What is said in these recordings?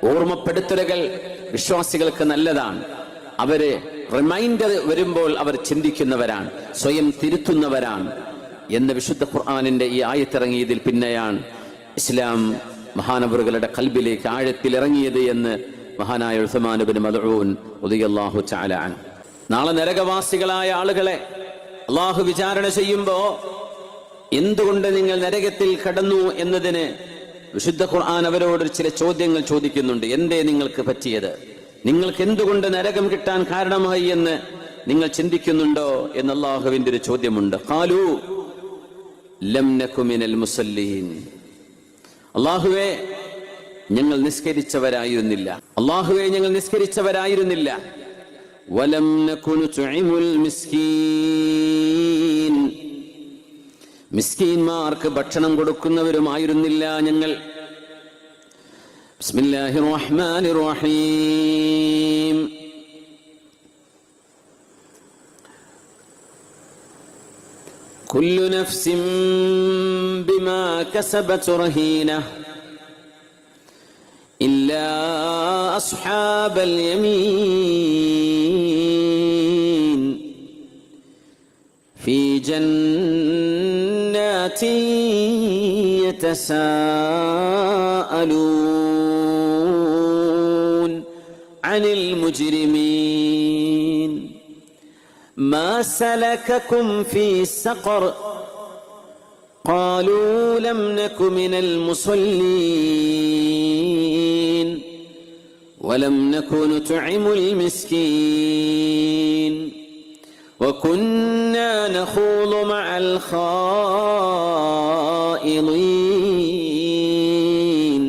ഓർമ്മപ്പെടുത്തലുകൾ വിശ്വാസികൾക്ക് നല്ലതാണ്. അവര് റിമൈൻഡർ വരുമ്പോൾ അവർ ചിന്തിക്കുന്നവരാണ്, സ്വയം തിരുത്തുന്നവരാണ് എന്ന് വിശുദ്ധ ഖുർആനിന്റെ ഈ ആയത്തിറങ്ങിയതിൽ പിന്നെയാണ് ഇസ്ലാം മഹാനവറുകളുടെ ഖൽബിലേക്ക് ആഴത്തിലിറങ്ങിയത് എന്ന് മഹാനായ ഉസ്മാൻ ഇബ്നു മദ്ഊൻ റളിയല്ലാഹു തആല അൻഹു. നാളെ നരകവാസികളായ ആളുകളെ അള്ളാഹു വിചാരണ ചെയ്യുമ്പോ എന്തുകൊണ്ട് നിങ്ങൾ നരകത്തിൽ കടന്നു എന്നതിന് വിശുദ്ധ ഖുർആൻ അവരോട് ചില ചോദ്യങ്ങൾ ചോദിക്കുന്നുണ്ട്. എന്തേ നിങ്ങൾക്ക് പറ്റിയത്, നിങ്ങൾക്ക് എന്തുകൊണ്ട് നരകം കിട്ടാൻ കാരണമായി എന്ന് നിങ്ങൾ ചിന്തിക്കുന്നുണ്ടോ എന്ന് അള്ളാഹുവിന്റെ ഒരു ചോദ്യമുണ്ട്. ഖാലൂ ലം നകു മിനൽ മുസല്ലീൻ. അള്ളാഹുവേ ഞങ്ങൾ നിസ്കരിച്ചവരായിരുന്നില്ല, അള്ളാഹുവേ ഞങ്ങൾ നിസ്കരിച്ചവരായിരുന്നില്ല. വലം നകു നുത്ഇമുൽ മിസ്കീൻ. മിസ്കീന്മാർക്ക് ഭക്ഷണം കൊടുക്കുന്നവരുമായിരുന്നില്ല ഞങ്ങൾ. ബിസ്മില്ലാഹിർ റഹ്മാനിർ റഹീം. കുല്ലു നഫ്സിൻ ബിമാ കസബത് റഹീന ഇല്ലാ അസ്ഹാബൽ യമീൻ ഫീ ജന്നാത്തിൻ യതസാഅലൂൻ അനിൽ മുജ്രിമീൻ മാ സലകകും ഫീ സഖർ قالوا لم نك من المصلين ولم نك نطعم المسكين وكنا نخوض مع الخائضين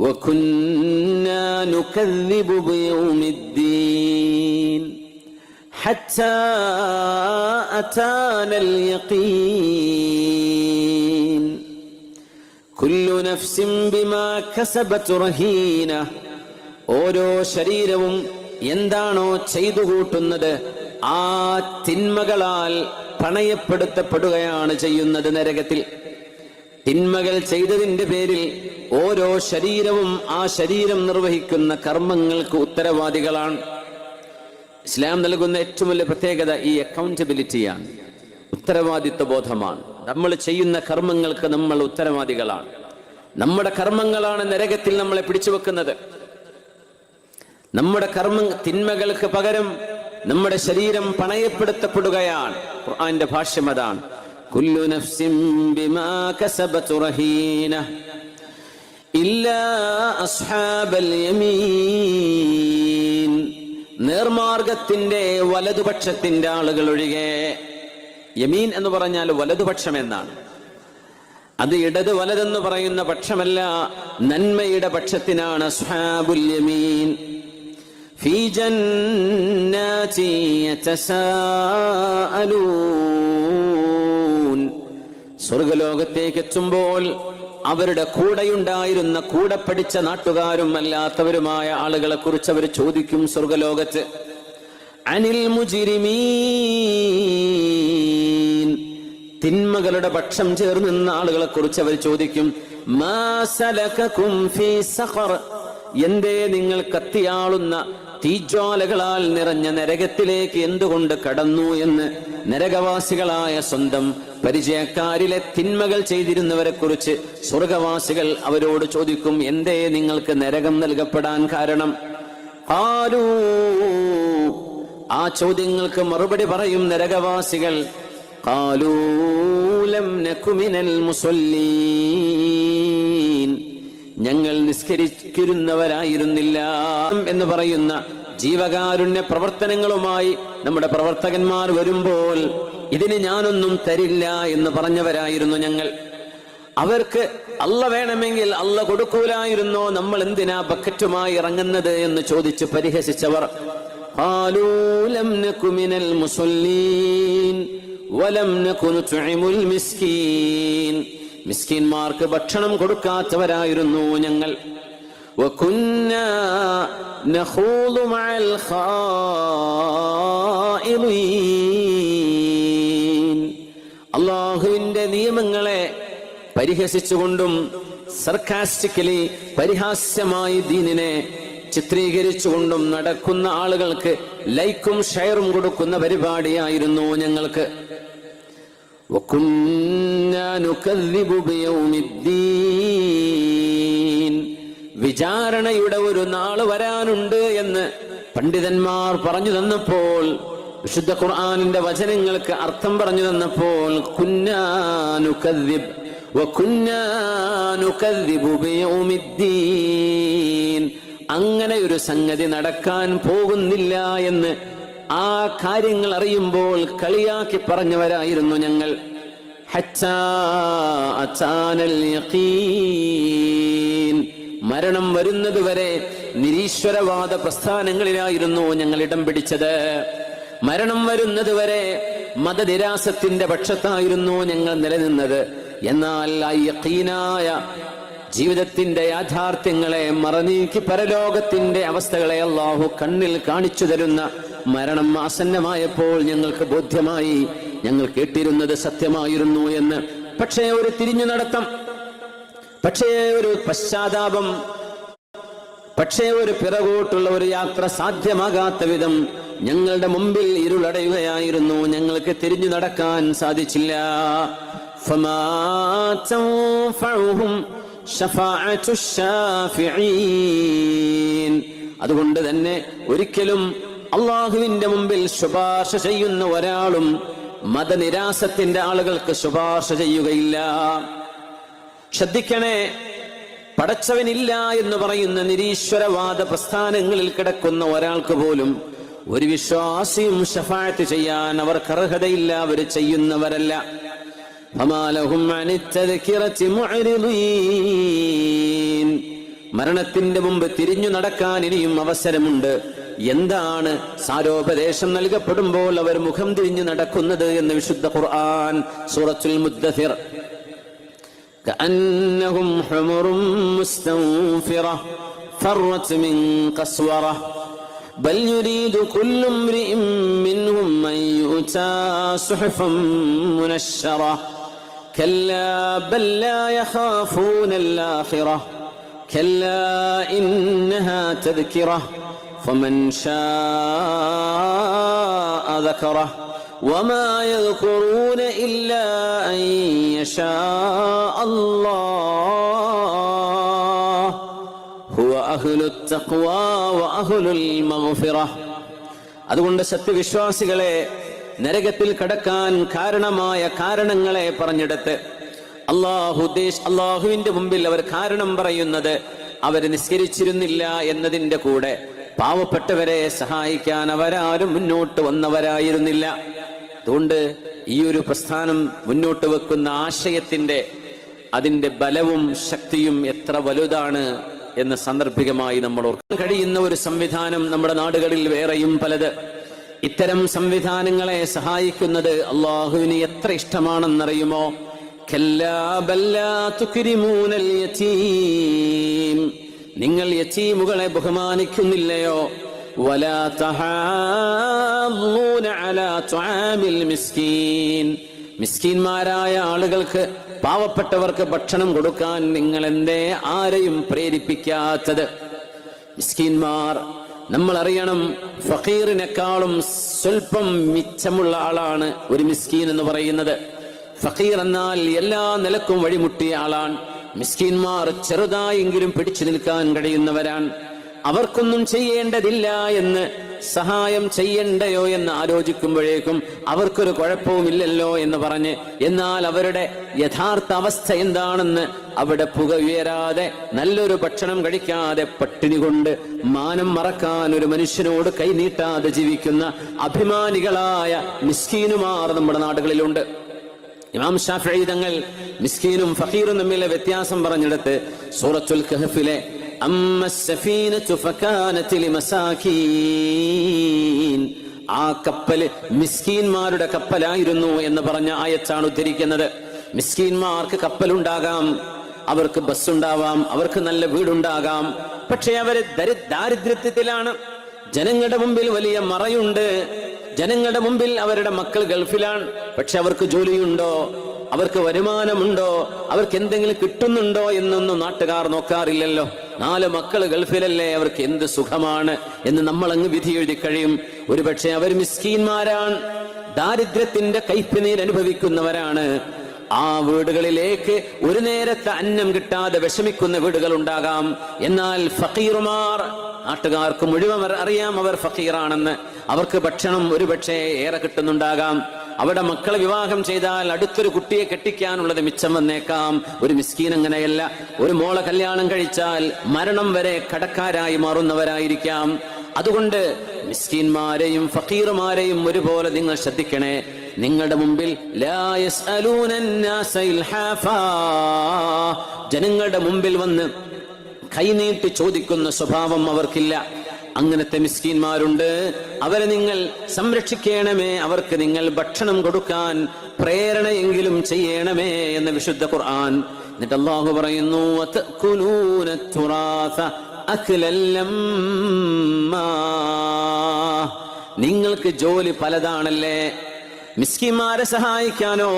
وكنا نكذب بيوم الدين حتى أتانا اليقين كل نفس بما كسبت رهينة. ഓരോ ശരീരവും എന്താണോ ചെയ്തു കൂട്ടുന്നത് ആ തിന്മകളാൽ പണയപ്പെടുത്തപ്പെടുകയാണ് ചെയ്യുന്നത് നരകത്തിൽ. തിന്മകൾ ചെയ്തതിന്റെ പേരിൽ ഓരോ ശരീരവും ആ ശരീരം നിർവഹിക്കുന്ന കർമ്മങ്ങൾക്ക് ഉത്തരവാദികളാണ്. ഇസ്ലാം നൽകുന്ന ഏറ്റവും വലിയ പ്രത്യേകത ഈ അക്കൗണ്ടബിലിറ്റിയാണ്, ഉത്തരവാദിത്വ ബോധമാണ്. നമ്മൾ ചെയ്യുന്ന കർമ്മങ്ങൾക്ക് നമ്മൾ ഉത്തരവാദികളാണ്. നമ്മുടെ കർമ്മങ്ങളാണ് നരകത്തിൽ നമ്മളെ പിടിച്ചു വെക്കുന്നത്. നമ്മുടെ തിന്മകൾക്ക് പകരം നമ്മുടെ ശരീരം പണയപ്പെടുത്തപ്പെടുകയാണ്. ഖുർആന്റെ ഭാഷ്യം അതാണ്. കുല്ലു നഫ്സിൻ ബിമാ കസബത് റഹീന ഇല്ലാ അസ്ഹാബൽ യമീൻ. നേർമാർഗത്തിന്റെ വലതുപക്ഷത്തിന്റെ ആളുകൾ ഒഴികെ. യമീൻ എന്ന് പറഞ്ഞാൽ വലതുപക്ഷം എന്നാണ്. അത് ഇടത് വലതെന്ന് പറയുന്ന പക്ഷമല്ല, നന്മയുടെ പക്ഷത്തിനാണ് അസ്ഹാബുൽ യമീൻ. ഫീ ജന്നാതി യതസാഅലൂൻ. സ്വർഗ്ഗലോകത്തേക്ക് എത്തുമ്പോൾ അവരുടെ കൂടെയുണ്ടായിരുന്ന കൂടെ പഠിച്ച നാട്ടുകാരും അല്ലാത്തവരുമായ ആളുകളെ കുറിച്ച് അവർ ചോദിക്കും സ്വർഗ്ഗലോകത്ത്. അനിൽ മുജ്രിമീൻ. തിന്മകളുടെ പക്ഷം ചേർന്ന് നിന്ന ആളുകളെ കുറിച്ച് അവർ ചോദിക്കും. മാ സലകകും ഫീ സഖർ. എന്തേ നിങ്ങൾ കത്തിയാളുന്ന തീജ്വാലകളാൽ നിറഞ്ഞ നരകത്തിലേക്ക് എന്തുകൊണ്ട് കടന്നു എന്ന് നരകവാസികളായ സ്വന്തം പരിചയക്കാരിലെ തിന്മകൾ ചെയ്തിരുന്നവരെ കുറിച്ച് സ്വർഗവാസികൾ അവരോട് ചോദിക്കും. എന്തേ നിങ്ങൾക്ക് നരകം നൽകപ്പെടാൻ കാരണം? ആരൂ. ആ ചോദ്യങ്ങൾക്ക് മറുപടി പറയും നരകവാസികൾ. ഖാലൂ ലം നകു മിനൽ മുസല്ലീൻ. ഞങ്ങൾ നിസ്കരിക്കുന്നവരായിരുന്നില്ല എന്ന് പറയുന്ന ജീവകാരുണ്യ പ്രവർത്തനങ്ങളുമായി നമ്മുടെ പ്രവർത്തകന്മാർ വരുമ്പോൾ ഇതിന് ഞാനൊന്നും തരില്ല എന്ന് പറഞ്ഞവരായിരുന്നു ഞങ്ങൾ. അവർക്ക് അല്ല വേണമെങ്കിൽ അല്ല കൊടുക്കൂലായിരുന്നോ, നമ്മൾ എന്തിനാ ബക്കറ്റുമായി ഇറങ്ങുന്നത് എന്ന് ചോദിച്ച് പരിഹസിച്ചവർ. ഖാലൂ ലം നകു മിനൽ മുസല്ലീൻ വലം നകു നുത്ഇമുൽ മിസ്കീൻ. മിസ്കീന്മാർക്ക് ഭക്ഷണം കൊടുക്കാത്തവരായിരുന്നു ഞങ്ങൾ. വകുന്നാ നഖൂദു മഅൽ ഖായിദീൻ. അല്ലാഹുവിന്റെ നിയമങ്ങളെ പരിഹസിച്ചുകൊണ്ടും സർക്കാസ്റ്റിക്കലി പരിഹാസ്യമായി ദീനിനെ ചിത്രീകരിച്ചുകൊണ്ടും നടക്കുന്ന ആളുകൾക്ക് ലൈക്കും ഷെയറും കൊടുക്കുന്ന പരിപാടിയായിരുന്നു ഞങ്ങൾക്ക്. വിചാരണയുടെ ഒരു നാള് വരാനുണ്ട് എന്ന് പണ്ഡിതന്മാർ പറഞ്ഞു തന്നപ്പോൾ, വിശുദ്ധ ഖുർആനിന്റെ വചനങ്ങൾക്ക് അർത്ഥം പറഞ്ഞു തന്നപ്പോൾ, അങ്ങനെ ഒരു സംഗതി നടക്കാൻ പോകുന്നില്ല എന്ന് ആ കാര്യങ്ങൾ അറിയുമ്പോൾ കളിയാക്കി പറഞ്ഞവരായിരുന്നു ഞങ്ങൾ. മരണം വരുന്നതുവരെ നിരീശ്വരവാദ പ്രസ്ഥാനങ്ങളിലായിരുന്നു ഞങ്ങൾ ഇടം പിടിച്ചത്. മരണം വരുന്നതുവരെ മതനിരാസത്തിന്റെ പക്ഷത്തായിരുന്നു ഞങ്ങൾ നിലനിന്നത്. എന്നാൽ ആ യഖീനായ ജീവിതത്തിന്റെ യാഥാർത്ഥ്യങ്ങളെ മറനീക്കി പരലോകത്തിന്റെ അവസ്ഥകളെ അല്ലാഹു കണ്ണിൽ കാണിച്ചു തരുന്ന മരണം ആസന്നമായപ്പോൾ ഞങ്ങൾക്ക് ബോധ്യമായി, ഞങ്ങൾ കേട്ടിരുന്നത് സത്യമായിരുന്നു എന്ന്. പക്ഷേ ഒരു തിരിഞ്ഞു നടത്തം, പക്ഷേ ഒരു പശ്ചാത്താപം, പക്ഷേ ഒരു പിറകോട്ടുള്ള ഒരു യാത്ര സാധ്യമാകാത്ത വിധം ഞങ്ങളുടെ മുമ്പിൽ ഇരുളടയുകയായിരുന്നു. ഞങ്ങൾക്ക് തിരിഞ്ഞു നടക്കാൻ സാധിച്ചില്ല. അതുകൊണ്ട് തന്നെ ഒരിക്കലും അള്ളാഹുവിന്റെ മുമ്പിൽ ശുപാർശ ചെയ്യുന്ന ഒരാളും മതനിരാസത്തിന്റെ ആളുകൾക്ക് ശുപാർശ ചെയ്യുകയില്ല. ശ്രദ്ധിക്കണേ, പടച്ചവനില്ല എന്ന് പറയുന്ന നിരീശ്വരവാദ പ്രസ്ഥാനങ്ങളിൽ കിടക്കുന്ന ഒരാൾക്ക് പോലും ഒരു വിശ്വാസിയും ശഫാഅത്ത് ചെയ്യാൻ അവർക്ക് അർഹതയില്ല. അവർ ചെയ്യുന്നവരല്ല. മരണത്തിന്റെ മുമ്പ് തിരിഞ്ഞു നടക്കാൻ ഇനിയും അവസരമുണ്ട്. എന്താണ് സാരോപദേശം നൽകപ്പെടുമ്പോൾ അവർ മുഖം തിരിഞ്ഞു നടക്കുന്നത് എന്ന് വിശുദ്ധ ഖുർആൻ സൂറത്തുൽ മുദ്ദസിർ, كأنهم حمر مستنفرة فرت من قسورة بل يريد كل امرئ منهم أن يؤتى صحفا منشرة كلا بل لا يخافون الآخرة كلا إنها تذكرة فمن شاء ذكره وما يذكرون إلا أن يشاء الله هو أهل التقوى وأهل المغفرة. അതുകൊണ്ട് സത്യവിശ്വാസികളെ നരകത്തിൽ കടക്കാൻ കാരണമായ കാരണങ്ങളെ പറഞ്ഞെടുത്ത് അള്ളാഹുവിന്റെ മുമ്പിൽ അവർ കാരണം പറയുന്നത് അവർ നിസ്കരിച്ചിരുന്നില്ല എന്നതിന്റെ കൂടെ പാവപ്പെട്ടവരെ സഹായിക്കാൻ അവരാരും മുന്നോട്ട് വന്നവരായിരുന്നില്ല. അതുകൊണ്ട് ഈ ഒരു പ്രസ്ഥാനം മുന്നോട്ട് വെക്കുന്ന ആശയത്തിന്റെ അതിന്റെ ബലവും ശക്തിയും എത്ര വലുതാണ് എന്ന് സാന്ദർഭികമായി നമ്മൾ ഓർക്കാൻ കഴിയുന്ന ഒരു സംവിധാനം നമ്മുടെ നാടുകളിൽ വേറെയും പലത്. ഇത്തരം സംവിധാനങ്ങളെ സഹായിക്കുന്നത് അള്ളാഹുവിന് എത്ര ഇഷ്ടമാണെന്നറിയുമോ? നിങ്ങൾ യതീമുകളെ ബഹുമാനിക്കുന്നില്ലയോ? വലാ തഹാളൂന അലാ തുആമിൽ മിസ്കീൻ, മിസ്കീന്മാരായ ആളുകൾക്ക്, പാവപ്പെട്ടവർക്ക് ഭക്ഷണം കൊടുക്കാൻ നിങ്ങൾ എന്തേ ആരെയും പ്രേരിപ്പിക്കാത്തത്? മിസ്കീന്മാർ നമ്മൾ അറിയണം, ഫഖീറിനേക്കാളും സ്വൽപ്പം മിച്ചമുള്ള ആളാണ് ഒരു മിസ്കീൻ എന്ന് പറയുന്നത്. ഫഖീർ എന്നാൽ എല്ലാ നിലക്കും വഴിമുട്ടിയ ആളാണ്. മിസ്കീന്മാർ ചെറുതായെങ്കിലും പിടിച്ചു നിൽക്കാൻ കഴിയുന്നവരാണ്. അവർക്കൊന്നും ചെയ്യേണ്ടതില്ല എന്ന്, സഹായം ചെയ്യണ്ടയോ എന്ന് ആലോചിക്കുമ്പോഴേക്കും അവർക്കൊരു കുഴപ്പവുമില്ലല്ലോ എന്ന് പറഞ്ഞ്, എന്നാൽ അവരുടെ യഥാർത്ഥ അവസ്ഥ എന്താണെന്ന് അവിടെ പുക ഉയരാതെ, നല്ലൊരു ഭക്ഷണം കഴിക്കാതെ, പട്ടിണി കൊണ്ട് മാനം മറക്കാൻ ഒരു മനുഷ്യനോട് കൈനീട്ടാതെ ജീവിക്കുന്ന അഭിമാനികളായ മിസ്കീനുമാർ നമ്മുടെ നാടുകളിലുണ്ട്. ഇമാം ശാഫിഈ തങ്ങൾ മിസ്കീനും ഫഖീറും തമ്മിലെ വ്യത്യാസം പറഞ്ഞെടുത്ത് സൂറത്തുൽ കഹ്ഫിലെ ആ കപ്പല് മിസ്കീന്മാരുടെ കപ്പലായിരുന്നു എന്ന് പറഞ്ഞ ആയത്താണ് ഉദ്ധരിക്കുന്നത്. മിസ്കീന്മാർക്ക് കപ്പലുണ്ടാകാം, അവർക്ക് ബസ്സുണ്ടാവാം, അവർക്ക് നല്ല വീടുണ്ടാകാം, പക്ഷെ അവര് ദാരിദ്ര്യത്തിലാണ്. ജനങ്ങളുടെ മുമ്പിൽ വലിയ മറയുണ്ട്, ജനങ്ങളുടെ മുമ്പിൽ അവരുടെ മക്കൾ ഗൾഫിലാണ്, പക്ഷെ അവർക്ക് ജോലിയുണ്ടോ? അവർക്ക് വരുമാനമുണ്ടോ, അവർക്ക് എന്തെങ്കിലും കിട്ടുന്നുണ്ടോ എന്നൊന്നും നാട്ടുകാർ നോക്കാറില്ലല്ലോ. 4 മക്കൾ ഗൾഫിലല്ലേ, അവർക്ക് എന്ത് സുഖമാണ് എന്ന് നമ്മൾ അങ്ങ് വിധി എഴുതി കഴിയും. ഒരുപക്ഷെ അവർ മിസ്കീന്മാരാണ്, ദാരിദ്ര്യത്തിന്റെ കൈപ്പിനീർ അനുഭവിക്കുന്നവരാണ്. ആ വീടുകളിലേക്ക് ഒരു നേരത്തെ അന്നം കിട്ടാതെ വിഷമിക്കുന്ന വീടുകൾ ഉണ്ടാകാം. എന്നാൽ ഫക്കീറുമാർ, നാട്ടുകാർക്ക് മുഴുവൻ അറിയാം അവർ ഫക്കീറാണെന്ന്. അവർക്ക് ഭക്ഷണം ഒരുപക്ഷെ ഏറെ കിട്ടുന്നുണ്ടാകാം. അവിടെ മക്കളെ വിവാഹം ചെയ്താൽ അടുത്തൊരു കുട്ടിയെ കെട്ടിക്കാനുള്ളത് മിച്ചം വന്നേക്കാം. ഒരു മിസ്കീൻ അങ്ങനെയല്ല. ഒരു മോളെ കല്യാണം കഴിച്ചാൽ മരണം വരെ കടക്കാരായി മാറുന്നവരായിരിക്കാം. അതുകൊണ്ട് മിസ്കീന്മാരെയും ഫക്കീറുമാരെയും ഒരുപോലെ നിങ്ങൾ ശ്രദ്ധിക്കണേ. നിങ്ങളുടെ മുമ്പിൽ ജനങ്ങളുടെ മുമ്പിൽ വന്ന് കൈനീട്ടി ചോദിക്കുന്ന സ്വഭാവം അവർക്കില്ല. അങ്ങനത്തെ മിസ്കീന്മാരുണ്ട്. അവരെ നിങ്ങൾ സംരക്ഷിക്കണമേ, അവർക്ക് നിങ്ങൾ ഭക്ഷണം കൊടുക്കാൻ പ്രേരണയെങ്കിലും ചെയ്യണമേ എന്ന് വിശുദ്ധ ഖുർആൻ. എന്നിട്ട് അല്ലാഹു പറയുന്നു, നിങ്ങൾക്ക് ജോലി പലതാണല്ലേ. മിസ്കിന്മാരെ സഹായിക്കാനോ,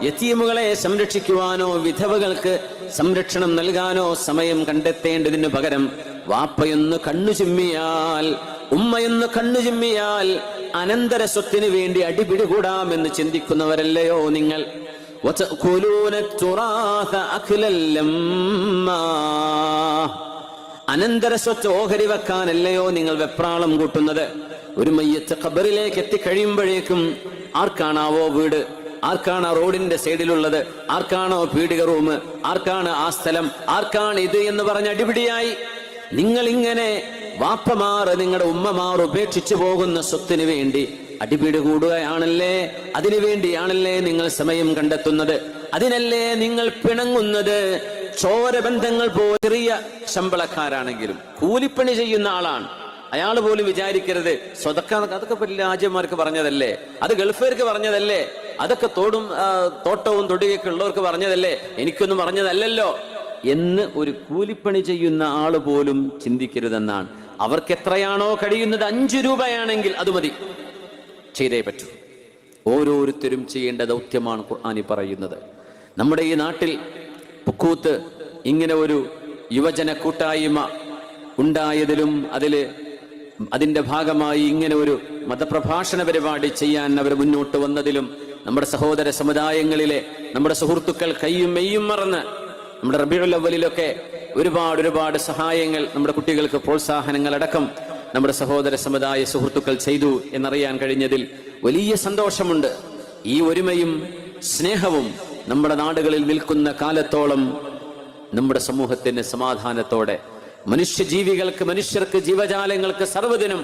യതീമുകളെ സംരക്ഷിക്കുവാനോ, വിധവകൾക്ക് സംരക്ഷണം നൽകാനോ സമയം കണ്ടെത്തേണ്ടതിനു പകരം വാപ്പയൊന്ന് കണ്ണു ചിമ്മിയാൽ, ഉമ്മയൊന്ന് കണ്ണു ചിമ്മിയാൽ അനന്തര സ്വത്തിന് വേണ്ടി അടിപിടികൂടാമെന്ന് ചിന്തിക്കുന്നവരല്ലയോ നിങ്ങൾ? അനന്തര സ്വത്ത് ഓഹരി വെക്കാനല്ലയോ നിങ്ങൾ വെപ്രാളം കൂട്ടുന്നത്? ഒരു മയ്യത്ത് ഖബറിലേക്ക് എത്തിക്കഴിയുമ്പോഴേക്കും ആർക്കാണാവോ വീട്, ആർക്കാണ് റോഡിന്റെ സൈഡിലുള്ളത്, ആർക്കാണോ പീഡിക റൂം, ആർക്കാണ് ആ സ്ഥലം, ആർക്കാണ് ഇത് എന്ന് പറഞ്ഞ് അടിപിടിയായി. നിങ്ങൾ ഇങ്ങനെ വാപ്പമാർ, നിങ്ങളുടെ ഉമ്മമാർ ഉപേക്ഷിച്ചു പോകുന്ന സ്വത്തിന് വേണ്ടി അടിപിടി കൂടുകയാണല്ലേ. അതിനുവേണ്ടിയാണല്ലേ നിങ്ങൾ സമയം കണ്ടെത്തുന്നത്? അതിനല്ലേ നിങ്ങൾ പിണങ്ങുന്നത്? ചോരബന്ധങ്ങൾ പോലെ ചെറിയ ശമ്പളക്കാരാണെങ്കിലും കൂലിപ്പണി ചെയ്യുന്ന ആളാണ്, അയാൾ പോലും വിചാരിക്കരുത് സ്വതക്ക, അതൊക്കെ വലിയ രാജ്യന്മാർക്ക് പറഞ്ഞതല്ലേ, അത് ഗൾഫുകാർക്ക് പറഞ്ഞതല്ലേ, അതൊക്കെ തോട്ടവും തൊടിയൊക്കെ ഉള്ളവർക്ക് പറഞ്ഞതല്ലേ, എനിക്കൊന്നും പറഞ്ഞതല്ലല്ലോ എന്ന് ഒരു കൂലിപ്പണി ചെയ്യുന്ന ആള് പോലും ചിന്തിക്കരുതെന്നാണ്. അവർക്ക് എത്രയാണോ കഴിയുന്നത്, 5 രൂപയാണെങ്കിൽ അത് മതി, ചെയ്തേ പറ്റൂ. ഓരോരുത്തരും ചെയ്യേണ്ട ദൗത്യമാണ് ഖുർആനി പറയുന്നത്. നമ്മുടെ ഈ നാട്ടിൽ പുക്കൂത്ത് ഇങ്ങനെ ഒരു യുവജന കൂട്ടായ്മ ഉണ്ടായതിലും അതിന്റെ ഭാഗമായി ഇങ്ങനെ ഒരു മതപ്രഭാഷണ പരിപാടി ചെയ്യാൻ അവർ മുന്നോട്ട് വന്നതിലും നമ്മുടെ സഹോദര സമുദായങ്ങളിലെ നമ്മുടെ സുഹൃത്തുക്കൾ കയ്യും മെയ്യും മറന്ന് നമ്മുടെ റബീഉൽ അവ്വലിലൊക്കെ ഒരുപാട് സഹായങ്ങൾ, നമ്മുടെ കുട്ടികൾക്ക് പ്രോത്സാഹനങ്ങൾ അടക്കം നമ്മുടെ സഹോദര സമുദായ സുഹൃത്തുക്കൾ ചെയ്തു എന്നറിയാൻ കഴിഞ്ഞതിൽ വലിയ സന്തോഷമുണ്ട്. ഈ ഒരുമയും സ്നേഹവും നമ്മുടെ നാടുകളിൽ നിൽക്കുന്ന കാലത്തോളം നമ്മുടെ സമൂഹത്തിന് സമാധാനത്തോടെ മനുഷ്യജീവികൾക്ക്, മനുഷ്യർക്ക്, ജീവജാലങ്ങൾക്ക് സർവ്വതിനും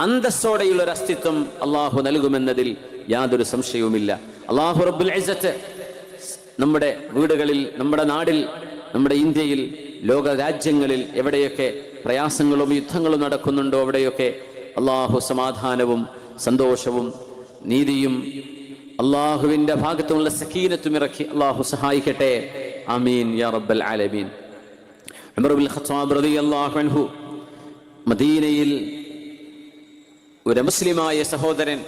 അന്തസ്സോടെയുള്ള ഒരു അസ്തിത്വം അള്ളാഹു നൽകുമെന്നതിൽ യാതൊരു സംശയവുമില്ല. അള്ളാഹു റബ്ബുൽ ഇസ്സത്ത് നമ്മുടെ വീടുകളിൽ, നമ്മുടെ നാടിൽ, നമ്മുടെ ഇന്ത്യയിൽ, ലോക രാജ്യങ്ങളിൽ എവിടെയൊക്കെ പ്രയാസങ്ങളും യുദ്ധങ്ങളും നടക്കുന്നുണ്ടോ അവിടെയൊക്കെ അള്ളാഹു സമാധാനവും സന്തോഷവും നീതിയും അള്ളാഹുവിന്റെ ഭാഗത്തുള്ള സക്കീനത്തും ഇറക്കി അള്ളാഹു സഹായിക്കട്ടെ. ആമീൻ യാ റബ്ബൽ ആലമീൻ. ഉമർ ഇബ്നുൽ ഖത്താബ് റളിയല്ലാഹു അൻഹു മദീനയിൽ ഒരു മുസ്ലിമായ സഹോദരൻ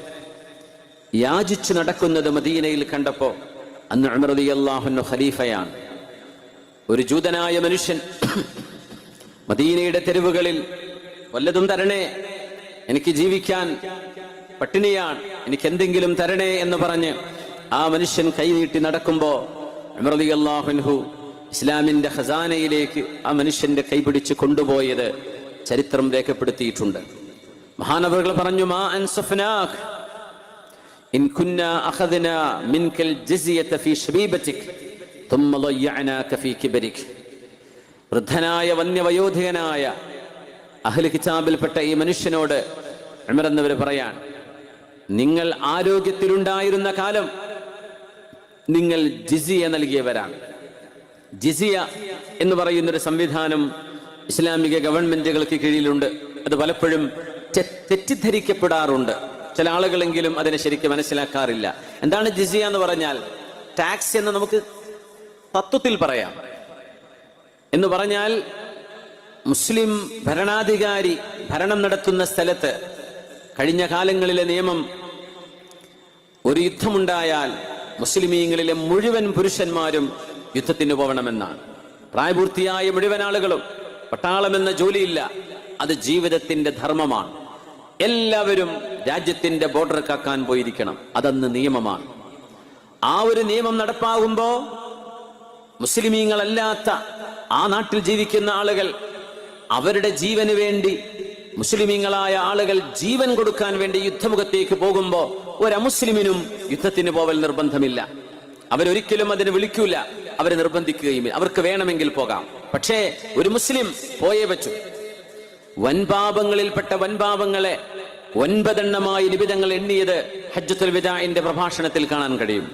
യാചിച്ചു നടക്കുന്നത് മദീനയിൽ കണ്ടപ്പോ, അന്ന് ഉമർ റളിയല്ലാഹു അൻഹു ഖലീഫയാണ്. ഒരു ജൂതനായ മനുഷ്യൻ മദീനയുടെ തെരുവുകളിൽ വല്ലതും തരണേ, എനിക്ക് ജീവിക്കാൻ പട്ടിണിയാണ്, എനിക്ക് എന്തെങ്കിലും തരണേ എന്ന് പറഞ്ഞ് ആ മനുഷ്യൻ കൈനീട്ടി നടക്കുമ്പോ ഉമർ റളിയല്ലാഹു അൻഹു ഇസ്ലാമിന്റെ ഖസാനയിലേക്ക് ആ മനുഷ്യന്റെ കൈപിടിച്ച് കൊണ്ടുപോയത് ചരിത്രം രേഖപ്പെടുത്തിയിട്ടുണ്ട്. മഹാനവറുകൾ പറഞ്ഞു, മാ അൻസഫ്നാക് ഇൻ കുന്നാ അഖദ്നാ മിൻകൽ ജിസിയത ഫീ ശബീബതിക് ثم ضيعناك في كبرك. വൃദ്ധനായ വന്യവയോധികനായ അഹ്ലു കിതാബിൽപ്പെട്ട ഈ മനുഷ്യനോട് ഉമർ എന്നവർ പറയാൻ, നിങ്ങൾ ആരോഗ്യത്തിലുണ്ടായിരുന്ന കാലം നിങ്ങൾ ജിസിയ നൽകിയവരാണ്. ജിസിയ എന്ന് പറയുന്നൊരു സംവിധാനം ഇസ്ലാമിക ഗവൺമെന്റുകൾക്ക് കീഴിലുണ്ട്. അത് പലപ്പോഴും തെറ്റിദ്ധരിക്കപ്പെടാറുണ്ട്. ചില ആളുകളെങ്കിലും അതിനെ ശരിക്കും മനസ്സിലാക്കാറില്ല. എന്താണ് ജിസിയ എന്ന് പറഞ്ഞാൽ? ടാക്സ് എന്ന് നമുക്ക് തത്വത്തിൽ പറയാം. എന്ന് പറഞ്ഞാൽ മുസ്ലിം ഭരണാധികാരി ഭരണം നടത്തുന്ന സ്ഥലത്ത് കഴിഞ്ഞ കാലങ്ങളിലെ നിയമം, ഒരു യുദ്ധമുണ്ടായാൽ മുസ്ലിമീങ്ങളിലെ മുഴുവൻ പുരുഷന്മാരും യുദ്ധത്തിന് പോകണമെന്നാണ്. പ്രായപൂർത്തിയായ മുഴുവൻ ആളുകളും. പട്ടാളമെന്ന ജോലിയില്ല, അത് ജീവിതത്തിന്റെ ധർമ്മമാണ്. എല്ലാവരും രാജ്യത്തിന്റെ ബോർഡർ കാക്കാൻ പോയിരിക്കണം, അതന്ന് നിയമമാണ്. ആ ഒരു നിയമം നടപ്പാകുമ്പോ മുസ്ലിമീങ്ങളല്ലാത്ത ആ നാട്ടിൽ ജീവിക്കുന്ന ആളുകൾ അവരുടെ ജീവന് വേണ്ടി, മുസ്ലിമീങ്ങളായ ആളുകൾ ജീവൻ കൊടുക്കാൻ വേണ്ടി യുദ്ധമുഖത്തേക്ക് പോകുമ്പോ ഒരു അമുസ്ലിമിനും യുദ്ധത്തിന് പോവൽ നിർബന്ധമില്ല. അവരൊരിക്കലും അതിന് വിളിക്കൂല, അവരെ നിർബന്ധിക്കുകയും. അവർക്ക് വേണമെങ്കിൽ പോകാം. പക്ഷേ ഒരു മുസ്ലിം പോയേ പറ്റൂ. വൻപാപങ്ങളിൽപ്പെട്ട വൻപാപങ്ങളെ 9 എണ്ണമായി നിബിധങ്ങൾ എണ്ണിയത് ഹജ്ജത്തുൽ വിദാഇന്റെ പ്രഭാഷണത്തിൽ കാണാൻ കഴിയും.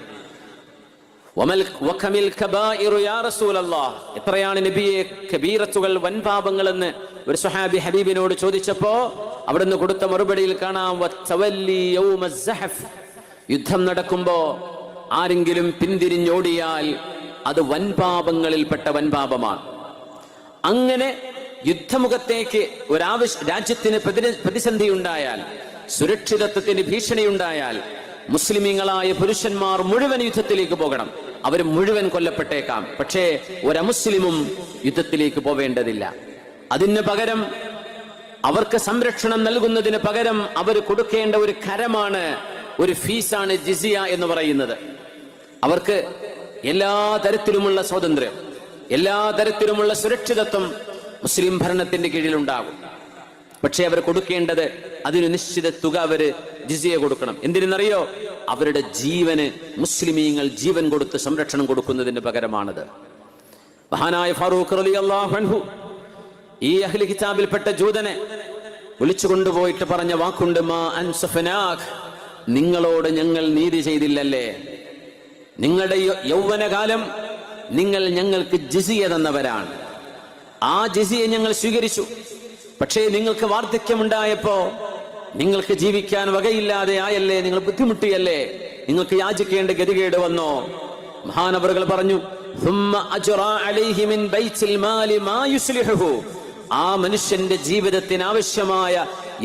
എത്രയാണ് നബിയെ കബീറത്തുകൾ, വൻപാപങ്ങൾ എന്ന് ഒരു സ്വഹാബി ഹബീബിനോട് ചോദിച്ചപ്പോ അവിടുന്ന് കൊടുത്ത മറുപടിയിൽ കാണാം, യുദ്ധം നടക്കുമ്പോ ആരെങ്കിലും പിന്തിരിഞ്ഞോടിയാൽ അത് വൻപാപങ്ങളിൽപ്പെട്ട വൻപാപമാണ്. അങ്ങനെ യുദ്ധമുഖത്തേക്ക് രാജ്യത്തിന് പ്രതിസന്ധി ഉണ്ടായാൽ, സുരക്ഷിതത്വത്തിന് ഭീഷണിയുണ്ടായാൽ മുസ്ലിമീങ്ങളായ പുരുഷന്മാർ മുഴുവൻ യുദ്ധത്തിലേക്ക് പോകണം. അവർ മുഴുവൻ കൊല്ലപ്പെട്ടേക്കാം. പക്ഷേ ഒരമുസ്ലിമും യുദ്ധത്തിലേക്ക് പോവേണ്ടതില്ല. അതിന് പകരം, അവർക്ക് സംരക്ഷണം നൽകുന്നതിന് പകരം അവർ കൊടുക്കേണ്ട ഒരു കരമാണ്, ഒരു ഫീസാണ് ജിസിയ എന്ന് പറയുന്നത്. അവർക്ക് എല്ലാ തരത്തിലുമുള്ള സ്വാതന്ത്ര്യം, എല്ലാ തരത്തിലുമുള്ള സുരക്ഷിതത്വം മുസ്ലിം ഭരണത്തിന്റെ കീഴിലുണ്ടാകും. പക്ഷെ അവർ കൊടുക്കേണ്ടത്, അതിന് നിശ്ചിത തുക അവര് ജിസിയ കൊടുക്കണം. എന്തിനെന്നറിയോ? അവരുടെ ജീവന് മുസ്ലിമീങ്ങൾ ജീവൻ കൊടുത്ത് സംരക്ഷണം കൊടുക്കുന്നതിന് പകരമാണത്. മഹാനായ ഫാറൂഖ് റളിയല്ലാഹു അൻഹു ഈ അഹ്ലി കിതാബിൽപ്പെട്ട ജൂതനെ വിളിച്ചു കൊണ്ടുപോയിട്ട് പറഞ്ഞ വാക്കുണ്ട്, മാ അൻസഫനാഖ്, നിങ്ങളോട് ഞങ്ങൾ നീതി ചെയ്തില്ലല്ലേ? നിങ്ങളുടെ യൗവനകാലം നിങ്ങൾ ഞങ്ങൾക്ക് ജിസിയ തന്നവരാണ്. ആ ജിസിയ ഞങ്ങൾ സ്വീകരിച്ചു. പക്ഷേ നിങ്ങൾക്ക് വാർദ്ധക്യമുണ്ടായപ്പോ, നിങ്ങൾക്ക് ജീവിക്കാൻ വകയില്ലാതെ ആയല്ലേ, നിങ്ങൾ ബുദ്ധിമുട്ടിയല്ലേ, നിങ്ങൾക്ക് യാചിക്കേണ്ട ഗതികേട് വന്നോ? മഹാനവറുകൾ പറഞ്ഞു, ആ മനുഷ്യന്റെ ജീവിതത്തിന് ആവശ്യമായ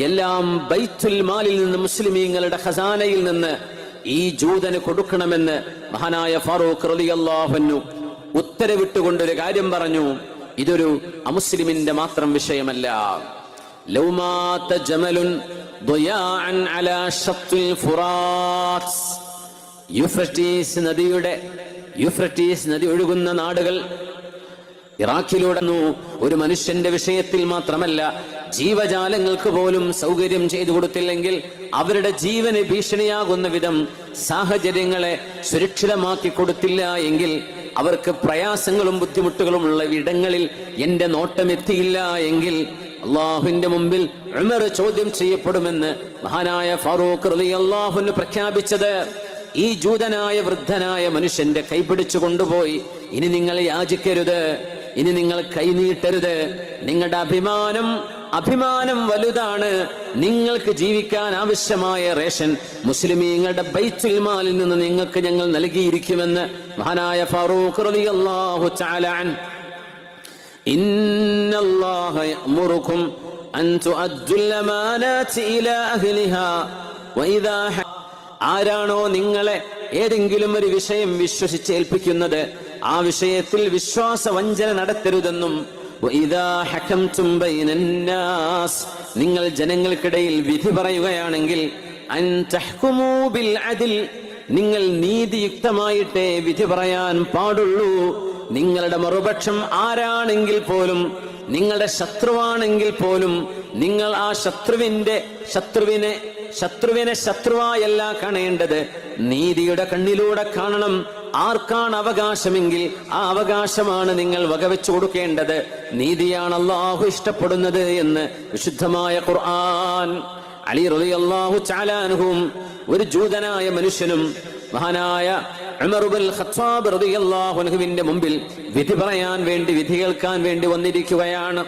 എല്ലാം ബൈത്തുൽ മാലിൽ നിന്ന്, മുസ്ലിമീങ്ങളുടെ ഖസാനയിൽ നിന്ന് ഈ ജൂതന് കൊടുക്കണമെന്ന് മഹാനായ ഫാറൂഖ് റളിയല്ലാഹു അൻഹു ഉത്തരവിട്ടുകൊണ്ടൊരു കാര്യം പറഞ്ഞു. ഇതൊരു അമുസ്ലിമിന്റെ മാത്രം വിഷയമല്ല. ലൗമാത ജമലുൻ ദയാഅൻ അലാ ശത്തിൽ ഫുറാത്ത്, യൂഫ്രട്ടീസ് നദി ഒഴുകുന്ന നാടുകൾ ഇറാഖിലൂടെ ഒരു മനുഷ്യന്റെ വിഷയത്തിൽ മാത്രമല്ല, ജീവജാലങ്ങൾക്ക് പോലും സൗകര്യം ചെയ്തു കൊടുത്തില്ലെങ്കിൽ, അവരുടെ ജീവന് ഭീഷണിയാകുന്ന വിധം സാഹചര്യങ്ങളെ സുരക്ഷിതമാക്കി കൊടുത്തില്ല എങ്കിൽ, അവർക്ക് പ്രയാസങ്ങളും ബുദ്ധിമുട്ടുകളും ഉള്ള ഇടങ്ങളിൽ എന്റെ നോട്ടം എത്തിയില്ല എങ്കിൽ അള്ളാഹുവിന്റെ മുമ്പിൽ ഉമർ ചോദ്യം ചെയ്യപ്പെടുമെന്ന് മഹാനായ ഫാറൂഖ് റളിയല്ലാഹു അൻഹു പ്രഖ്യാപിച്ചത് ഈ ജൂതനായ വൃദ്ധനായ മനുഷ്യന്റെ കൈപിടിച്ചു കൊണ്ടുപോയി, ഇനി നിങ്ങൾ യാചിക്കരുത്, ഇനി നിങ്ങൾ കൈനീട്ടരുത്, നിങ്ങളുടെ അഭിമാനം വലുതാണ്, നിങ്ങൾക്ക് ജീവിക്കാൻ ആവശ്യമായ റേഷൻ മുസ്ലിമീങ്ങളുടെ ബൈത്തുൽ മാലിൽ നിന്ന് നിങ്ങൾക്ക് ഞങ്ങൾ നൽകിയിരിക്കുമെന്ന് മഹാനായ ഫാറൂഖ് റളിയല്ലാഹു തആല അൻഹു. ഇന്നല്ലാഹ യഅ്മുറുകും അൻ തുഅദ്ദുൽ അമാനാതി ഇലാ അഹ്ലിഹാ വഇദാ, ആരാണോ നിങ്ങളെ ഏതെങ്കിലും ഒരു വിഷയം വിശ്വസിച്ചേൽപ്പിക്കുന്നത്, ആ വിഷയത്തിൽ വിശ്വാസ വഞ്ചന നടത്തരുതെന്നും, നിങ്ങൾ ജനങ്ങൾക്കിടയിൽ വിധി പറയുകയാണെങ്കിൽ, നിങ്ങൾ നീതിയുക്തമായിട്ടേ വിധി പറയാൻ പാടുള്ളൂ. നിങ്ങളുടെ മറുപക്ഷം ആരാണെങ്കിൽ പോലും, നിങ്ങളുടെ ശത്രുവാണെങ്കിൽ പോലും, നിങ്ങൾ ആ ശത്രുവിനെ ശത്രുവായല്ല കാണേണ്ടത്, നീതിയുടെ കണ്ണിലൂടെ കാണണം. ആർക്കാണ് അവകാശമെങ്കിൽ ആ അവകാശമാണ് നിങ്ങൾ വകവെച്ചു കൊടുക്കേണ്ടത്. നീതിയാണ് അല്ലാഹു ഇഷ്ടപ്പെടുന്നത് എന്ന് വിശുദ്ധമായ ഖുർആൻ. അലി റളിയല്ലാഹു തആല അൻഹും ഒരു ജൂതനായ മനുഷ്യനും മഹാനായ ഉമർ ഇബ്നുൽ ഖത്താബ് റളിയല്ലാഹു അൻഹുവിന്റെ മുമ്പിൽ വിധി പറയാൻ വേണ്ടി, വിധി കേൾക്കാൻ വേണ്ടി വന്നിരിക്കുകയാണ്.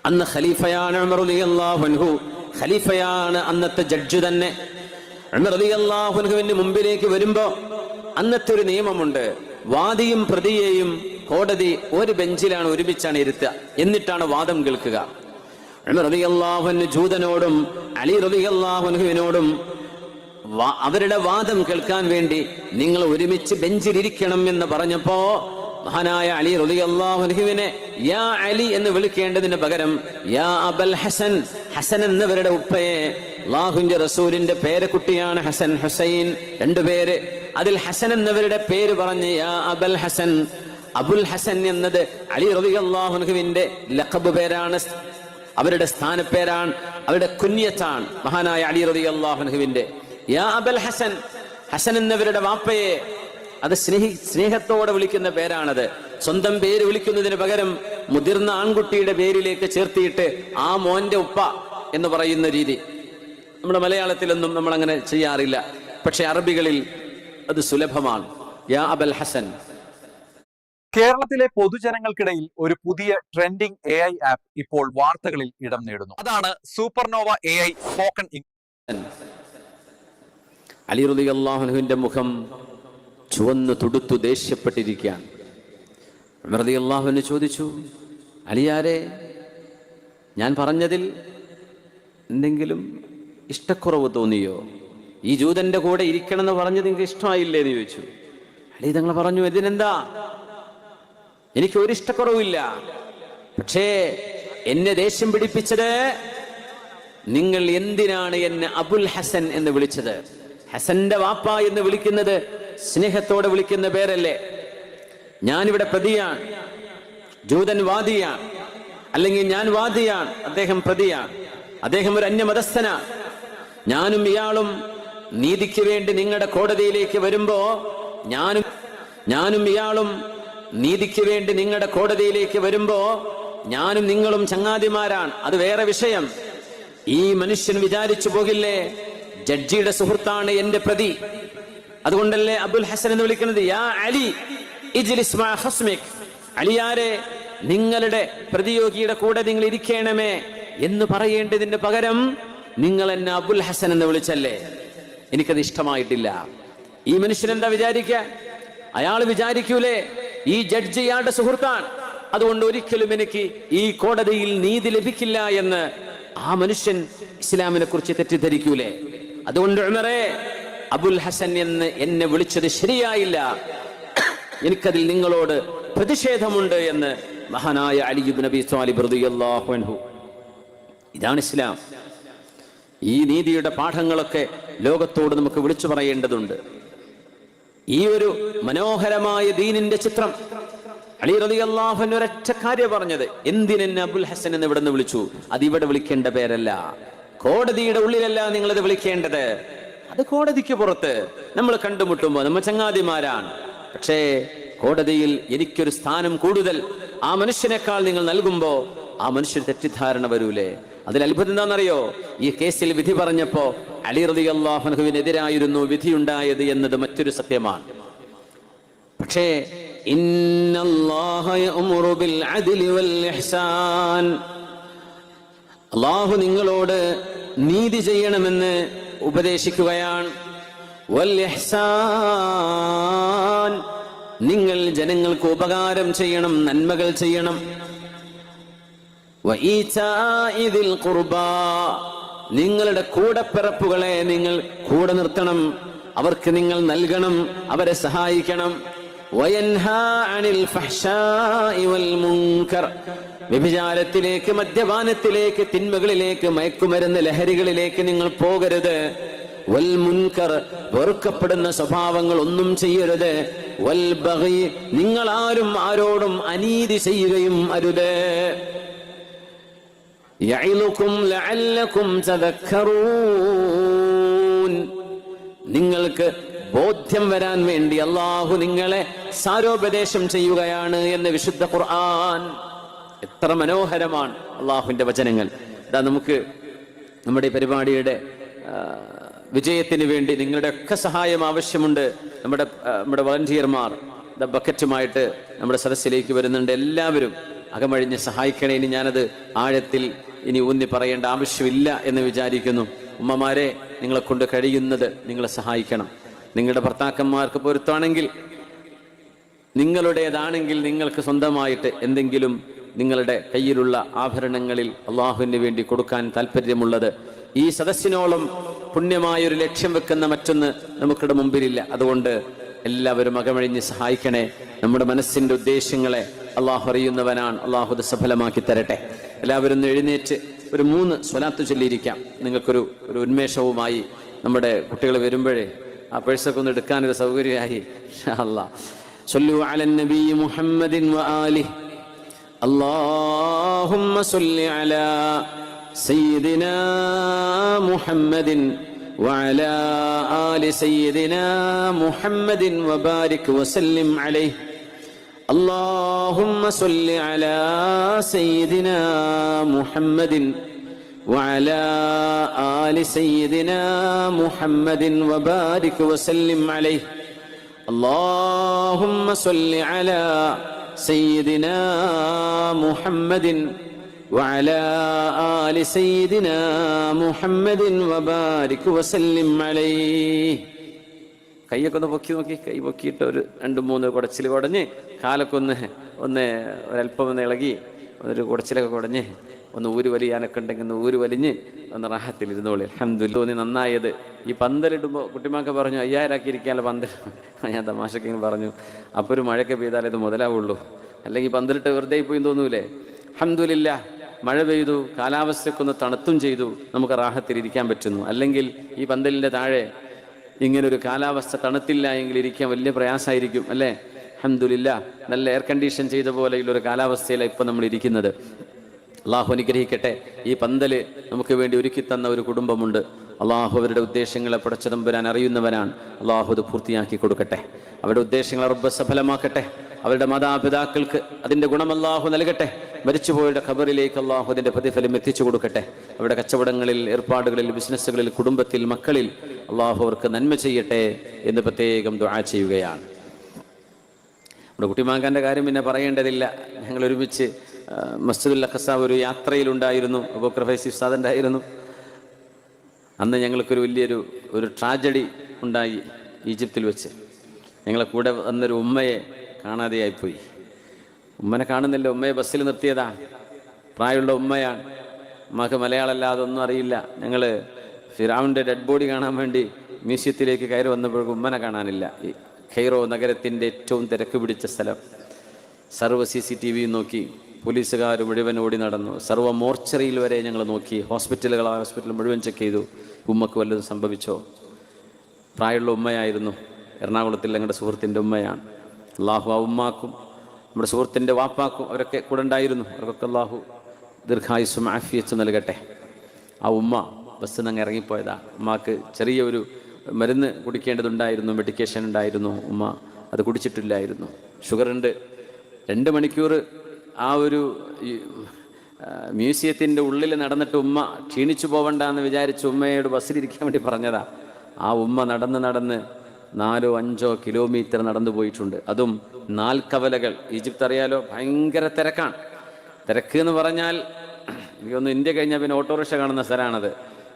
അന്ന് ഖലീഫയാണ് ഉമർ റളിയല്ലാഹു അൻഹു, ഖലീഫയാണ്, അന്നത്തെ ജഡ്ജ് തന്നെ. ഉമർ റളിയല്ലാഹു അൻഹുവിന്റെ മുമ്പിലേക്ക് വരുമ്പോ അന്നത്തെ ഒരു നിയമമുണ്ട്, വാദിയും പ്രതിയെയും കോടതി ഒരു ബെഞ്ചിലാണ് ഒരുമിച്ചാണ് ഇരുത്തുക, എന്നിട്ടാണ് വാദം കേൾക്കുക. ഉമർ റളിയല്ലാഹു അൻഹു ജൂതനോടും അലി റളിയല്ലാഹു അൻഹുവിനോടും അവരുടെ വാദം കേൾക്കാൻ വേണ്ടി നിങ്ങൾ ഒരുമിച്ച് ബെഞ്ചിലിരിക്കണം എന്ന് പറഞ്ഞപ്പോ മഹാനായ അലി റളിയല്ലാഹു അൻഹുവിനെ യാ അലി എന്ന് വിളിക്കേണ്ടതിന് പകരം യാ അബൽ ഹസൻ, ഹസൻ എന്നവരുടെ ഉപ്പയെ, അല്ലാഹുവിന്റെ റസൂലിന്റെ പേരക്കുട്ടിയാണ് ഹസൻ ഹുസൈൻ, രണ്ടുപേര്. അതിൽ ഹസൻ എന്നവരുടെ പേര് പറഞ്ഞ് യാ അബൽ ഹസൻ. അബുൽ ഹസൻ എന്നത് അലി റളിയല്ലാഹു അൻഹുവിന്റെ ലഖബ് പേരാണ്, അവരുടെ സ്ഥാനപ്പേരാണ്, അവരുടെ കുഞ്ഞത്താണ് മഹാനായ അലി റളിയല്ലാഹു അൻഹുവിന്റെ. യാ അബൽ ഹസൻ, ഹസൻ എന്നവരുടെ വാപ്പയെ. അത് സ്നേഹത്തോടെ വിളിക്കുന്ന പേരാണത്. സ്വന്തം പേര് വിളിക്കുന്നതിന് പകരം മുതിർന്ന ആൺകുട്ടിയുടെ പേരിലേക്ക് ചേർത്തിയിട്ട് ആ മോന്റെ ഉപ്പ എന്ന് പറയുന്ന രീതി നമ്മുടെ മലയാളത്തിലൊന്നും നമ്മൾ അങ്ങനെ ചെയ്യാറില്ല. പക്ഷെ അറബികളിൽ അത് സുലഭമാണ്. യാ അബൽ ഹസൻ. കേരളത്തിലെ പൊതുജനങ്ങൾക്കിടയിൽ ഒരു പുതിയ ട്രെൻഡിംഗ് AI ആപ്പ് ഇപ്പോൾ വാർത്തകളിൽ ഇടം നേടുന്നു. അതാണ് supernova AI spoken English. Ali റളിയല്ലാഹു അൻഹുവിന്റെ മുഖം ചുവന്നു തുടുത്തു ദേഷ്യപ്പെട്ടിരിക്കുകയാണ്. ഉമർ റളിയല്ലാഹു അൻഹു ചോദിച്ചു, അലിയാരെ, ഞാൻ പറഞ്ഞതിൽ എന്തെങ്കിലും ഇഷ്ടക്കുറവ് തോന്നിയോ? ഈ ജൂതന്റെ കൂടെ ഇരിക്കണം എന്ന് പറഞ്ഞത് നിങ്ങൾക്ക് ഇഷ്ടമായില്ലേ എന്ന് ചോദിച്ചു. അലി തങ്ങൾ പറഞ്ഞു, ഇതിനെന്താ, എനിക്ക് ഒരു ഇഷ്ടക്കുറവില്ല. പക്ഷേ എന്നെ ദേഷ്യം പിടിപ്പിച്ചത് നിങ്ങൾ എന്തിനാണ് എന്നെ അബുൽ ഹസൻ എന്ന് വിളിച്ചത്? ഹസന്റെ വാപ്പ എന്ന് വിളിക്കുന്നത് സ്നേഹത്തോടെ വിളിക്കുന്ന പേരല്ലേ? ഞാനിവിടെ പ്രതിയാണ്, ജൂതൻ വാദിയാണ്, അല്ലെങ്കിൽ ഞാൻ വാദിയാണ്, അദ്ദേഹം പ്രതിയാണ്, അദ്ദേഹം ഒരു അന്യമതസ്ഥനാണ്. ഞാനും ഇയാളും നീതിക്ക് വേണ്ടി നിങ്ങളുടെ കോടതിയിലേക്ക് വരുമ്പോ ഞാനും ഇയാളും നീതിക്ക് വേണ്ടി നിങ്ങളുടെ കോടതിയിലേക്ക് വരുമ്പോ ഞാനും നിങ്ങളും ചങ്ങാതിമാരാണ്, അത് വേറെ വിഷയം. ഈ മനുഷ്യൻ വിചാരിച്ചു പോകില്ലേ, ജഡ്ജിയുടെ സുഹൃത്താണ് എന്റെ പ്രതി, അതുകൊണ്ടല്ലേ അബുൽ ഹസൻ എന്ന് വിളിക്കുന്നത്. യാ അലി ഇജ്ലിസ് മഅ ഖസ്മിക്, അലിയാരെ, നിങ്ങളുടെ പ്രതിയോഗിയുടെ കൂടെ നിങ്ങൾ ഇരിക്കണമേ എന്ന് പറയേണ്ടതിന് പകരം നിങ്ങൾ എന്നെ അബുൽ ഹസൻ എന്ന് വിളിച്ചല്ലേ. എനിക്കത് ഇഷ്ടമായിട്ടില്ല. ഈ മനുഷ്യൻ എന്താ വിചാരിക്കുക? അയാൾ വിചാരിക്കൂലേ, ഈ ജഡ്ജി ഇയാളുടെ സുഹൃത്താണ്, അതുകൊണ്ട് ഒരിക്കലും എനിക്ക് ഈ കോടതിയിൽ നീതി ലഭിക്കില്ല എന്ന് ആ മനുഷ്യൻ ഇസ്ലാമിനെ കുറിച്ച് തെറ്റിദ്ധരിക്കൂലേ? അതുകൊണ്ട് ഉമറേ, അബുൽ ഹസൻ എന്ന് എന്നെ വിളിച്ചത് ശരിയായില്ല, എനിക്കതിൽ നിങ്ങളോട് പ്രതിഷേധമുണ്ട് എന്ന് മഹാനായ അലി ഇബ്നു അബീ ത്വാലിബ് റളിയല്ലാഹു അൻഹു. ഇതാണ് ഇസ്ലാം. ഈ നീതിയുടെ പാഠങ്ങളൊക്കെ ലോകത്തോട് നമുക്ക് വിളിച്ചു പറയേണ്ടതുണ്ട്. ഈ ഒരു മനോഹരമായ ദീനിന്റെ ചിത്രം അലി റളിയല്ലാഹു അൻഹു ഒരൊറ്റ കാര്യം പറഞ്ഞത്, എന്തിനെന്നെ അബുൽ ഹസൻ എന്ന് ഇവിടെ നിന്ന് വിളിച്ചു? അതിവിടെ വിളിക്കേണ്ട പേരല്ല, കോടതിയുടെ ഉള്ളിലല്ല നിങ്ങളത് വിളിക്കേണ്ടത്, അത് കോടതിക്ക് പുറത്ത് നമ്മൾ കണ്ടുമുട്ടുമ്പോ നമ്മൾ ചങ്ങാതിമാരാണ്. പക്ഷേ കോടതിയിൽ എനിക്കൊരു സ്ഥാനം കൂടുതൽ ആ മനുഷ്യനേക്കാൾ നിങ്ങൾ നൽകുമ്പോ ആ മനുഷ്യർ തെറ്റിദ്ധാരണ വരൂലേ? അതിൽ അത്ഭുതം എന്താണെന്നറിയോ? ഈ കേസിൽ വിധി പറഞ്ഞപ്പോ അലി റളിയല്ലാഹു അൻഹുവിനെതിരായിരുന്നു വിധിയുണ്ടായത് എന്നത് മറ്റൊരു സത്യമാണ്. പക്ഷേ ഇന്നല്ലാഹ യഅ്മുറു ബിൽ അദ്ലി വൽ ഇഹ്സാൻ, അല്ലാഹു നിങ്ങളോട് നീതി ചെയ്യണമെന്ന് ഉപദേശിക്കുകയാണ്. വൽ ഇഹ്സാൻ, നിങ്ങൾ ജനങ്ങൾക്ക് ഉപകാരം ചെയ്യണം, നന്മകൾ ചെയ്യണം. വഈതാഇ ദിൽ ഖുർബാ, നിങ്ങളുടെ കൂടപ്പിറപ്പുകളെ നിങ്ങൾ കൂടെ നിർത്തണം, അവർക്ക് നിങ്ങൾ നൽകണം, അവരെ സഹായിക്കണം. വയൻഹാ അനിൽ ഫഹ്ശാഇ വൽ മുൻകർ, വ്യഭിചാരത്തിലേക്ക്, മദ്യപാനത്തിലേക്ക്, തിന്മകളിലേക്ക്, മയക്കുമരുന്ന് ലഹരികളിലേക്ക് നിങ്ങൾ പോകരുത്. വൽ മുൻകർ, വെറുക്കപ്പെടുന്ന സ്വഭാവങ്ങൾ ഒന്നും ചെയ്യരുത്. വൽ ബഗി, നിങ്ങൾ ആരോടും അനീതി ചെയ്യുകയും അരുത്. യഇലുകും ലഅല്ലകും തദക്കറൂൻ, നിങ്ങൾക്ക് ബോധ്യം വരാൻ വേണ്ടി അല്ലാഹു നിങ്ങളെ സാരോപദേശം ചെയ്യുകയാണ് എന്ന് വിശുദ്ധ ഖുർആൻ. എത്ര മനോഹരമാണ് അള്ളാഹുവിന്റെ വചനങ്ങൾ. ഇതാ, നമുക്ക് നമ്മുടെ ഈ പരിപാടിയുടെ വിജയത്തിന് വേണ്ടി നിങ്ങളുടെ ഒക്കെ സഹായം ആവശ്യമുണ്ട്. നമ്മുടെ വളണ്ടിയർമാർ ബക്കറ്റുമായിട്ട് നമ്മുടെ സദസ്സിലേക്ക് വരുന്നുണ്ട്. എല്ലാവരും അകമഴിഞ്ഞ് സഹായിക്കണേ. ഇനി ഞാനത് ആഴത്തിൽ ഇനി ഊന്നി പറയേണ്ട ആവശ്യമില്ല എന്ന് വിചാരിക്കുന്നു. ഉമ്മമാരെ, നിങ്ങളെ കൊണ്ട് കഴിയുന്നത് നിങ്ങളെ സഹായിക്കണം. നിങ്ങളുടെ ഭർത്താക്കന്മാർക്ക് പൊരുത്താണെങ്കിൽ, നിങ്ങളുടേതാണെങ്കിൽ നിങ്ങൾക്ക് സ്വന്തമായിട്ട് എന്തെങ്കിലും നിങ്ങളുടെ കയ്യിലുള്ള ആഭരണങ്ങളിൽ അള്ളാഹുവിന് വേണ്ടി കൊടുക്കാൻ താല്പര്യമുള്ളത്? ഈ സദസ്സിനോളം പുണ്യമായൊരു ലക്ഷ്യം വെക്കുന്ന മറ്റൊന്ന് നമുക്കിവിടെ മുമ്പിലില്ല. അതുകൊണ്ട് എല്ലാവരും അകമഴിഞ്ഞ് സഹായിക്കണേ. നമ്മുടെ മനസ്സിന്റെ ഉദ്ദേശങ്ങളെ അള്ളാഹു അറിയുന്നവനാണ്. അള്ളാഹു അത് സഫലമാക്കി തരട്ടെ. എല്ലാവരും ഒന്ന് എഴുന്നേറ്റ് ഒരു 3 സ്വലാത്ത് ചൊല്ലിയിരിക്കാം. നിങ്ങൾക്കൊരു ഉന്മേഷവുമായി നമ്മുടെ കുട്ടികൾ വരുമ്പോഴേ ആ പേഴ്സൊക്കെ ഒന്ന് എടുക്കാനൊരു സൗകര്യമായി. അല്ലാ സ്വല്ലു അലൻ നബി മുഹമ്മദിൻ വആലിഹി അല്ലാഹുമ്മ സ്വല്ലി അലാ സയ്യിദിനാ മുഹമ്മദിൻ വഅലാ ആലി സയ്യിദിനാ മുഹമ്മദിൻ വബാരിക് വസല്ലിം അലൈഹി اللهم صل على سيدنا محمد وعلى آل سيدنا محمد وبارك وسلم عليه اللهم صل على سيدنا محمد وعلى آل سيدنا محمد وبارك وسلم عليه. കൈയൊക്കെ ഒന്ന് പൊക്കി നോക്കി. കൈ പൊക്കിയിട്ട് ഒരു 2-3 കുടച്ചിൽ കുടഞ്ഞ് കാലൊക്കെ ഒരല്പം ഒന്ന് ഇളകി ഒരു കുടച്ചിലൊക്കെ കുടഞ്ഞ് ഒന്ന് ഊര് വലിയാനൊക്കെ ഉണ്ടെങ്കിൽ ഒന്ന് ഊര് വലിഞ്ഞ് ഒന്ന് റാഹത്തിലിരുന്നോളി. അൽഹംദുലില്ലാഹ്. തോന്നി നന്നായത്. ഈ പന്തലിടുമ്പോൾ കുട്ടിമാക്ക് പറഞ്ഞു 5000 ആക്കിയിരിക്കാനുള്ള പന്തൽ. ഞാൻ തമാശക്ക് പറഞ്ഞു. അപ്പോൾ ഒരു മഴയൊക്കെ പെയ്താലേ ഇത് മുതലാവുള്ളൂ, അല്ലെങ്കിൽ പന്തലിട്ട് വെറുതെ പോയി തോന്നൂലേ. അൽഹംദുലില്ലാഹ്, മഴ പെയ്തു, കാലാവസ്ഥയൊക്കെ തണുത്തും ചെയ്തു, നമുക്ക് റാഹത്തിലിരിക്കാൻ പറ്റുന്നു. അല്ലെങ്കിൽ ഈ പന്തലിൻ്റെ താഴെ ഇങ്ങനൊരു കാലാവസ്ഥ തണുത്തില്ല എങ്കിൽ ഇരിക്കാൻ വലിയ പ്രയാസമായിരിക്കും അല്ലേ. അൽഹംദുലില്ലാഹ്, നല്ല എയർ കണ്ടീഷൻ ചെയ്ത പോലെയുള്ളൊരു കാലാവസ്ഥയിലാണ് ഇപ്പം നമ്മൾ ഇരിക്കുന്നത്. അള്ളാഹു അനുഗ്രഹിക്കട്ടെ. ഈ പന്തല് നമുക്ക് വേണ്ടി ഒരുക്കി തന്ന ഒരു കുടുംബമുണ്ട്. അള്ളാഹു അവരുടെ ഉദ്ദേശങ്ങളെ പടച്ചതമ്പുരാൻ അറിയുന്നവനാണ്. അള്ളാഹു അത് പൂർത്തിയാക്കി കൊടുക്കട്ടെ. അവരുടെ ഉദ്ദേശങ്ങളെ റബ്ബ് സഫലമാക്കട്ടെ. അവരുടെ മാതാപിതാക്കൾക്ക് അതിൻ്റെ ഗുണം അള്ളാഹു നൽകട്ടെ. മരിച്ചുപോയുടെ ഖബറിലേക്ക് അള്ളാഹു അതിൻ്റെ പ്രതിഫലം എത്തിച്ചു കൊടുക്കട്ടെ. അവരുടെ കച്ചവടങ്ങളിൽ, ഏർപ്പാടുകളിൽ, ബിസിനസ്സുകളിൽ, കുടുംബത്തിൽ, മക്കളിൽ അള്ളാഹു അവർക്ക് നന്മ ചെയ്യട്ടെ എന്ന് പ്രത്യേകം ദുആ ചെയ്യുകയാണ്. നമ്മുടെ കുട്ടിമാക്കാൻ്റെ കാര്യം പിന്നെ പറയേണ്ടതില്ല. ഞങ്ങൾ ഒരുമിച്ച് മസ്ജിദുൽ അഖ്സ ഒരു യാത്രയിലുണ്ടായിരുന്നു. അബൂബക്കർ ഫൈസി ഉസ്താദ് ഉണ്ടായിരുന്നു. അന്ന് ഞങ്ങൾക്കൊരു വലിയൊരു ട്രാജഡി ഉണ്ടായി ഈജിപ്തിൽ വെച്ച്. ഞങ്ങളെ കൂടെ വന്നൊരു ഉമ്മയെ കാണാതെയായിപ്പോയി. ഉമ്മനെ കാണുന്നില്ല. ഉമ്മയെ ബസ്സിൽ നിർത്തിയതാ. പ്രായമുള്ള ഉമ്മയാണ്. ഉമ്മക്ക് മലയാളമല്ലാതെ ഒന്നും അറിയില്ല. ഞങ്ങൾ ഫിറഔന്റെ ഡെഡ് ബോഡി കാണാൻ വേണ്ടി മ്യൂസിയത്തിലേക്ക് കയറി വന്നപ്പോഴേക്കും ഉമ്മനെ കാണാനില്ല. ഈ ഖൈറോ നഗരത്തിൻ്റെ ഏറ്റവും തിരക്ക് പിടിച്ച സ്ഥലം. സർവ്വ CCTV നോക്കി, പോലീസുകാർ മുഴുവൻ ഓടി നടന്നു. സർവ്വ മോർച്ചറിയിൽ വരെ ഞങ്ങൾ നോക്കി. ഹോസ്പിറ്റൽ മുഴുവൻ ചെക്ക് ചെയ്തു. ഉമ്മക്ക് വല്ലതും സംഭവിച്ചോ? പ്രായമുള്ള ഉമ്മയായിരുന്നു. എറണാകുളത്തിൽ ഞങ്ങളുടെ സുഹൃത്തിൻ്റെ ഉമ്മയാണ്. അള്ളാഹു ആ ഉമ്മാക്കും നമ്മുടെ സുഹൃത്തിൻ്റെ വാപ്പാക്കും അവരൊക്കെ കൂടെ ഉണ്ടായിരുന്നു. അവർക്കൊക്കെ അള്ളാഹു ദീർഘായുസ്സും ആഫിയത്തും നൽകട്ടെ. ആ ഉമ്മ ബസ്സിൽ നിന്ന് ഇറങ്ങിപ്പോയതാണ്. ഉമ്മാക്ക് ചെറിയൊരു മരുന്ന് കുടിക്കേണ്ടതുണ്ടായിരുന്നു, മെഡിക്കേഷൻ ഉണ്ടായിരുന്നു. ഉമ്മ അത് കുടിച്ചിട്ടില്ലായിരുന്നു. ഷുഗറുണ്ട്. 2 മണിക്കൂർ ആ ഒരു മ്യൂസിയത്തിൻ്റെ ഉള്ളിൽ നടന്നിട്ട് ഉമ്മ ക്ഷീണിച്ചു പോവണ്ട എന്ന് വിചാരിച്ച് ഉമ്മയോട് ബസ്സിലിരിക്കാൻ വേണ്ടി പറഞ്ഞതാ. ആ ഉമ്മ നടന്ന് 4-5 കിലോമീറ്റർ നടന്നു പോയിട്ടുണ്ട്. അതും 4 കവലകൾ. ഈജിപ്ത് അറിയാലോ, ഭയങ്കര തിരക്കാണ്. തിരക്ക് എന്ന് പറഞ്ഞാൽ എനിക്കൊന്ന് ഇന്ത്യ കഴിഞ്ഞാൽ പിന്നെ ഓട്ടോറിക്ഷ കാണുന്ന സ്ഥലമാണത്.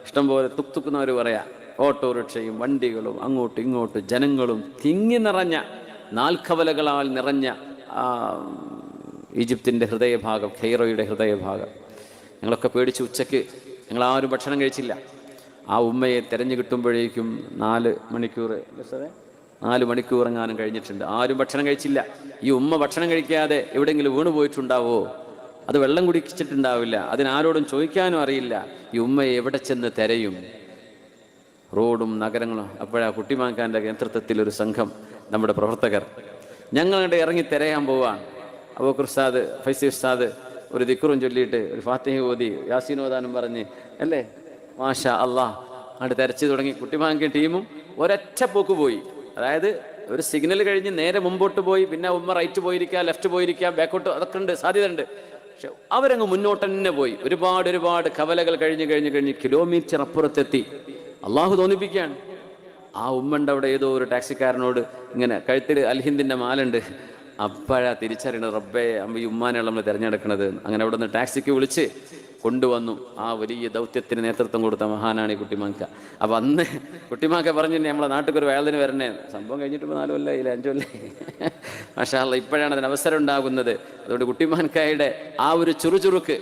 ഇഷ്ടംപോലെ തുക്തുക്കുന്നവർ പറയാം. ഓട്ടോറിക്ഷയും വണ്ടികളും അങ്ങോട്ടും ഇങ്ങോട്ടും ജനങ്ങളും തിങ്ങി നിറഞ്ഞ 4 കവലകളാൽ നിറഞ്ഞ ഈജിപ്തിൻ്റെ ഹൃദയഭാഗം, ഖൈറോയുടെ ഹൃദയഭാഗം. ഞങ്ങളൊക്കെ പേടിച്ച് ഉച്ചയ്ക്ക് ഞങ്ങളാരും ഭക്ഷണം കഴിച്ചില്ല. ആ ഉമ്മയെ തിരഞ്ഞു കിട്ടുമ്പോഴേക്കും 4 മണിക്കൂർ എങ്ങാനും കഴിഞ്ഞിട്ടുണ്ട്. ആരും ഭക്ഷണം കഴിച്ചില്ല. ഈ ഉമ്മ ഭക്ഷണം കഴിക്കാതെ എവിടെയെങ്കിലും വീണു പോയിട്ടുണ്ടാവോ? അത് വെള്ളം കുടിച്ചിട്ടുണ്ടാവില്ല. അതിനാരോടും ചോദിക്കാനും അറിയില്ല. ഈ ഉമ്മയെ എവിടെ ചെന്ന് തിരയും? റോഡും നഗരങ്ങളും. അപ്പോഴാ കുട്ടിമാക്കാൻ്റെ നേതൃത്വത്തിൽ ഒരു സംഘം നമ്മുടെ പ്രവർത്തകർ ഞങ്ങളുടെ ഇറങ്ങി തിരയാൻ പോവാണ്. അബൂബക്കർ ഉസ്താദ്, ഫൈസി ഉസ്താദ് ഒരു ദിക്റും ചൊല്ലിയിട്ട് ഒരു ഫാത്തിഹ ഓതി യാസീൻ ഓതാനും പറഞ്ഞ് അല്ലേ, മാഷാ അള്ളാഹ് അങ്ങോട്ട് തിരച്ചു തുടങ്ങി. കുട്ടിമാങ്കി ടീമും ഒരൊറ്റ പോക്ക് പോയി. അതായത് ഒരു സിഗ്നൽ കഴിഞ്ഞ് നേരെ മുമ്പോട്ട് പോയി. പിന്നെ ഉമ്മ റൈറ്റ് പോയിരിക്കുക, ലെഫ്റ്റ് പോയിരിക്കുക, ബാക്കോട്ട്, അതൊക്കെ ഉണ്ട്, സാധ്യത ഉണ്ട്. പക്ഷെ അവരങ്ങ് മുന്നോട്ട് തന്നെ പോയി. ഒരുപാട് കവലകൾ കഴിഞ്ഞ് കിലോമീറ്റർ അപ്പുറത്തെത്തി. അള്ളാഹു തോന്നിപ്പിക്കുകയാണ്. ആ ഉമ്മൻ്റെ അവിടെ ഏതോ ഒരു ടാക്സിക്കാരനോട് ഇങ്ങനെ കഴുത്തിൽ അൽഹിന്ദിൻ്റെ മാലുണ്ട്, അപ്പോഴാ തിരിച്ചറിയണത്, റബ്ബേ അമ്മ ഈ ഉമ്മാനെയാണ് നമ്മൾ തിരഞ്ഞെടുക്കുന്നത്. അങ്ങനെ അവിടെ നിന്ന് ടാക്സിക്ക് വിളിച്ച് കൊണ്ടുവന്നു. ആ വലിയ ദൗത്യത്തിന് നേതൃത്വം കൊടുത്ത മഹാനാണ് ഈ കുട്ടിമാക്ക. അപ്പം അന്ന് കുട്ടിമാക്ക പറഞ്ഞു, നമ്മളെ നാട്ടിൽ ഒരു വയലിന് വരണേ. സംഭവം കഴിഞ്ഞിട്ട് 4 കൊല്ലം 5 കൊല്ലം മാഷാ അല്ലാഹ്, ഇപ്പോഴാണ് അതിന് അവസരം ഉണ്ടാകുന്നത്. അതുകൊണ്ട് കുട്ടിമാൻകായുടെ ആ ഒരു ചുറുചുറുക്ക്,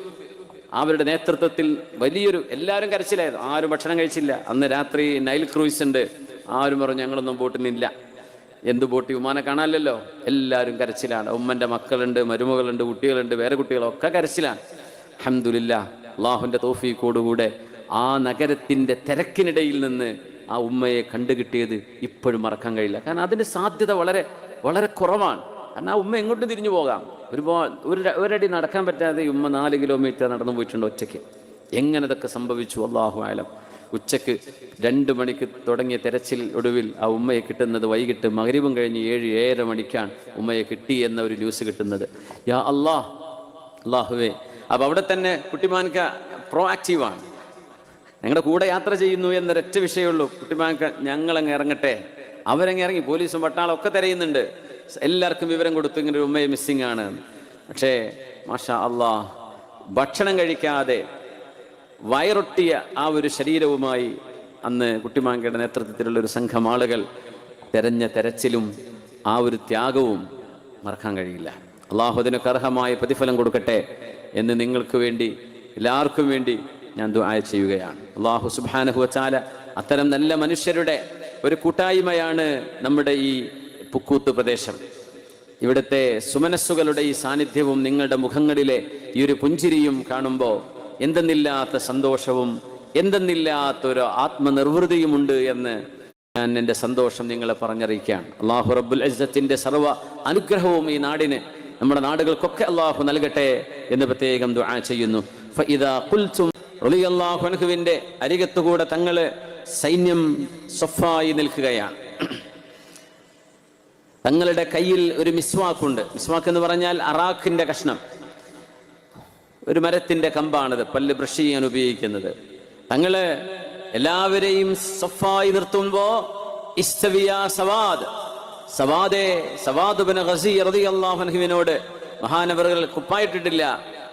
അവരുടെ നേതൃത്വത്തിൽ വലിയൊരു, എല്ലാവരും കരച്ചിലായിരുന്നു. ആരും ഭക്ഷണം കഴിച്ചില്ല. അന്ന് രാത്രി നൈൽ ക്രൂയിസ് ഉണ്ട്. ആരും പറഞ്ഞു ഞങ്ങളൊന്നും ബോട്ടിനില്ല. എന്ത് ബോട്ടി, ഉമ്മാനെ കാണാനല്ലോ. എല്ലാവരും കരച്ചിലാണ്. ഉമ്മൻ്റെ മക്കളുണ്ട്, മരുമകളുണ്ട്, കുട്ടികളുണ്ട്, വേറെ കുട്ടികളൊക്കെ കരച്ചിലാണ്. അൽഹംദുലില്ലാഹ്, അള്ളാഹുവിൻ്റെ തൗഫീഖോടുകൂടെ ആ നഗരത്തിൻ്റെ തിരക്കിനിടയിൽ നിന്ന് ആ ഉമ്മയെ കണ്ടുകിട്ടിയത് ഇപ്പോഴും മറക്കാൻ കഴിയില്ല. കാരണം അതിൻ്റെ സാധ്യത വളരെ വളരെ കുറവാണ്. കാരണം ആ ഉമ്മ എങ്ങോട്ടും തിരിഞ്ഞു പോകാം. ഒരടി നടക്കാൻ പറ്റാതെ ഉമ്മ 4 കിലോമീറ്റർ നടന്നു പോയിട്ടുണ്ട് ഒറ്റയ്ക്ക്. എങ്ങനെ ഇതൊക്കെ സംഭവിച്ചു അല്ലാഹു അഅലം. ഉച്ചക്ക് 2 മണിക്ക് തുടങ്ങിയ തെരച്ചിൽ ഒടുവിൽ ആ ഉമ്മയെ കിട്ടുന്നത് വൈകിട്ട് മഗ്രിബും കഴിഞ്ഞ് 7-7:30 മണിക്കാണ് ഉമ്മയെ കിട്ടി എന്ന ഒരു ന്യൂസ് കിട്ടുന്നത്. യാ അല്ലാഹ്, അല്ലാഹുവേ. അപ്പം അവിടെ തന്നെ കുട്ടിമാൻക പ്രോആക്റ്റീവാണ്. ഞങ്ങളുടെ കൂടെ യാത്ര ചെയ്യുന്നു എന്നൊരൊറ്റ വിഷയമുള്ളൂ. കുട്ടിമാൻക ഞങ്ങളങ്ങ് ഇറങ്ങട്ടെ. അവരങ്ങ് ഇറങ്ങി. പോലീസും പട്ടാളം ഒക്കെ തിരയുന്നുണ്ട്. എല്ലാവർക്കും വിവരം കൊടുത്തു ഇങ്ങനെ ഒരു ഉമ്മയെ മിസ്സിംഗ് ആണ്. പക്ഷേ മാഷാ അല്ലാഹ്, ഭക്ഷണം കഴിക്കാതെ വയറൊട്ടിയ ആ ഒരു ശരീരവുമായി അന്ന് കുട്ടിമാങ്കയുടെ നേതൃത്വത്തിലുള്ള ഒരു സംഘം ആളുകൾ തെരഞ്ഞ തെരച്ചിലും ആ ഒരു ത്യാഗവും മറക്കാൻ കഴിയില്ല. അള്ളാഹു അതിനൊക്കെ അർഹമായ പ്രതിഫലം കൊടുക്കട്ടെ എന്ന് നിങ്ങൾക്ക് വേണ്ടി, എല്ലാവർക്കും വേണ്ടി ഞാൻ ദുആ ചെയ്യുകയാണ്. അള്ളാഹു സുബ്ഹാനഹു വ തആല അത്തരം നല്ല മനുഷ്യരുടെ ഒരു കൂട്ടായ്മയാണ് നമ്മുടെ ഈ പുക്കൂത്ത് പ്രദേശം. ഇവിടുത്തെ സുമനസ്സുകളുടെ ഈ സാന്നിധ്യവും നിങ്ങളുടെ മുഖങ്ങളിലെ ഈ ഒരു പുഞ്ചിരിയും കാണുമ്പോൾ എന്തെന്നില്ലാത്ത സന്തോഷവും എന്തെന്നില്ലാത്തൊരു ആത്മനിർവൃതിയുമുണ്ട് എന്ന് ഞാൻ എൻ്റെ സന്തോഷം നിങ്ങളെ പറഞ്ഞറിയിക്കുകയാണ്. അള്ളാഹു റബ്ബുൽ ഇസ്സത്തിന്റെ സർവ്വ അനുഗ്രഹവും ഈ നാടിന്, നമ്മുടെ നാടുകൾക്കൊക്കെ അള്ളാഹു നൽകട്ടെ എന്ന് പ്രത്യേകം ദുആ ചെയ്യുന്നു. ഫഇദാ ഖുൽതും റളിയല്ലാഹു അൻഹുവിന്റെ അരികത്തുകൂടെ തങ്ങള് സൈന്യം സഫായി നിൽക്കുകയാണ്. തങ്ങളുടെ കയ്യിൽ ഒരു മിസ്വാക്കുണ്ട്. മിസ്വാക്ക് എന്ന് പറഞ്ഞാൽ അറാഖിന്റെ കഷ്ണം, ഒരു മരത്തിന്റെ കമ്പാണത്, പല്ല് ബ്രഷ് ചെയ്യാൻ ഉപയോഗിക്കുന്നത്. തങ്ങള് എല്ലാവരെയും സഫായി നിർത്തുമ്പോ ഇസ്തവിയാ സവാദ്, സവാദ് ഇബ്നു ഗസി റളിയല്ലാഹു അൻഹുവിനോട് മഹാനവറുകൾ കുപ്പായിട്ടിട്ടില്ല,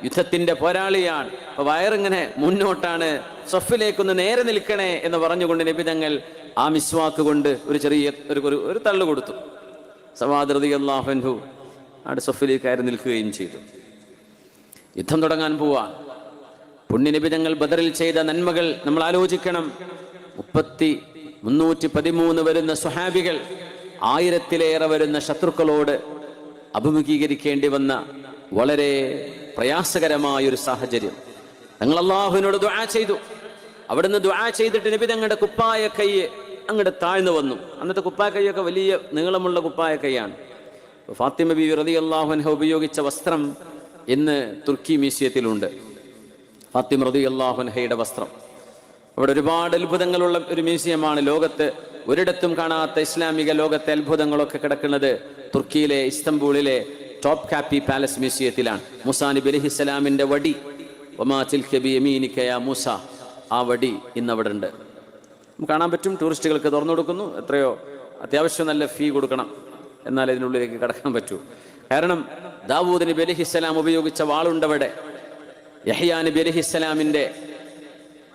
യുദ്ധത്തിന്റെ പോരാളിയാണ്. അപ്പൊ വയറിങ്ങനെ മുന്നോട്ടാണ്, സഫിലേക്കൊന്ന് നേരെ നിൽക്കണേ എന്ന് പറഞ്ഞുകൊണ്ട് നബി തങ്ങൾ ആ മിസ്വാക്ക് കൊണ്ട് ഒരു ചെറിയ ഒരു തള്ളു കൊടുത്തു. സവാദ് റളിയല്ലാഹു അൻഹു അവിടെ സഫിലേക്ക് കയറി നിൽക്കുകയും ചെയ്തു. യുദ്ധം തുടങ്ങാൻ പോവാ. പുണ്യനബി തങ്ങൾ ബദറിൽ ചെയ്ത നന്മകൾ നമ്മൾ ആലോചിക്കണം. 313 വരുന്ന സ്വഹാബികൾ, 1000-ലേറെ വരുന്ന ശത്രുക്കളോട് അഭിമുഖീകരിക്കേണ്ടി വന്ന വളരെ പ്രയാസകരമായൊരു സാഹചര്യം. തങ്ങൾ അല്ലാഹുവിനോട് ദുആ ചെയ്തു. അവിടുന്ന് ദുആ ചെയ്തിട്ട് നബി തങ്ങളുടെ കുപ്പായ കൈ അങ്ങോട്ട് താഴ്ന്നു വന്നു. അന്നത്തെ കുപ്പായ കൈയൊക്കെ വലിയ നീളമുള്ള കുപ്പായ കൈയാണ്. ഫാത്തിമ ബീവി റളിയല്ലാഹു അൻഹ ഉപയോഗിച്ച വസ്ത്രം ഇന്ന് തുർക്കി മ്യൂസിയത്തിലുണ്ട്. ഫാത്തിമ റളിയല്ലാഹു അൻഹയുടെ വസ്ത്രം. അവിടെ ഒരുപാട് അത്ഭുതങ്ങളുള്ള ഒരു മ്യൂസിയമാണ്. ലോകത്ത് ഒരിടത്തും കാണാത്ത ഇസ്ലാമിക ലോകത്തെ അത്ഭുതങ്ങളൊക്കെ കിടക്കുന്നത് തുർക്കിയിലെ ഇസ്തംബൂളിലെ ടോപ്പ് കാപ്പി പാലസ് മ്യൂസിയത്തിലാണ്. മൂസാ നബി അലൈഹിസ്സലാമിന്റെ വടി, വമാ തിൽക ബിയമീനിക യാ മൂസ, ആ വടി ഇന്ന് അവിടെ ഉണ്ട്. കാണാൻ പറ്റും. ടൂറിസ്റ്റുകൾക്ക് തുറന്നു കൊടുക്കുന്നു. എത്രയോ അത്യാവശ്യം നല്ല ഫീ കൊടുക്കണം, എന്നാൽ ഇതിനുള്ളിലേക്ക് കടക്കാൻ പറ്റൂ. കാരണം ദാവൂദ് നബി അലൈഹിസ്സലാം ഉപയോഗിച്ച വാളുണ്ടവിടെ. യഹ്യാ നബി അലൈഹിസ്സലാമിന്റെ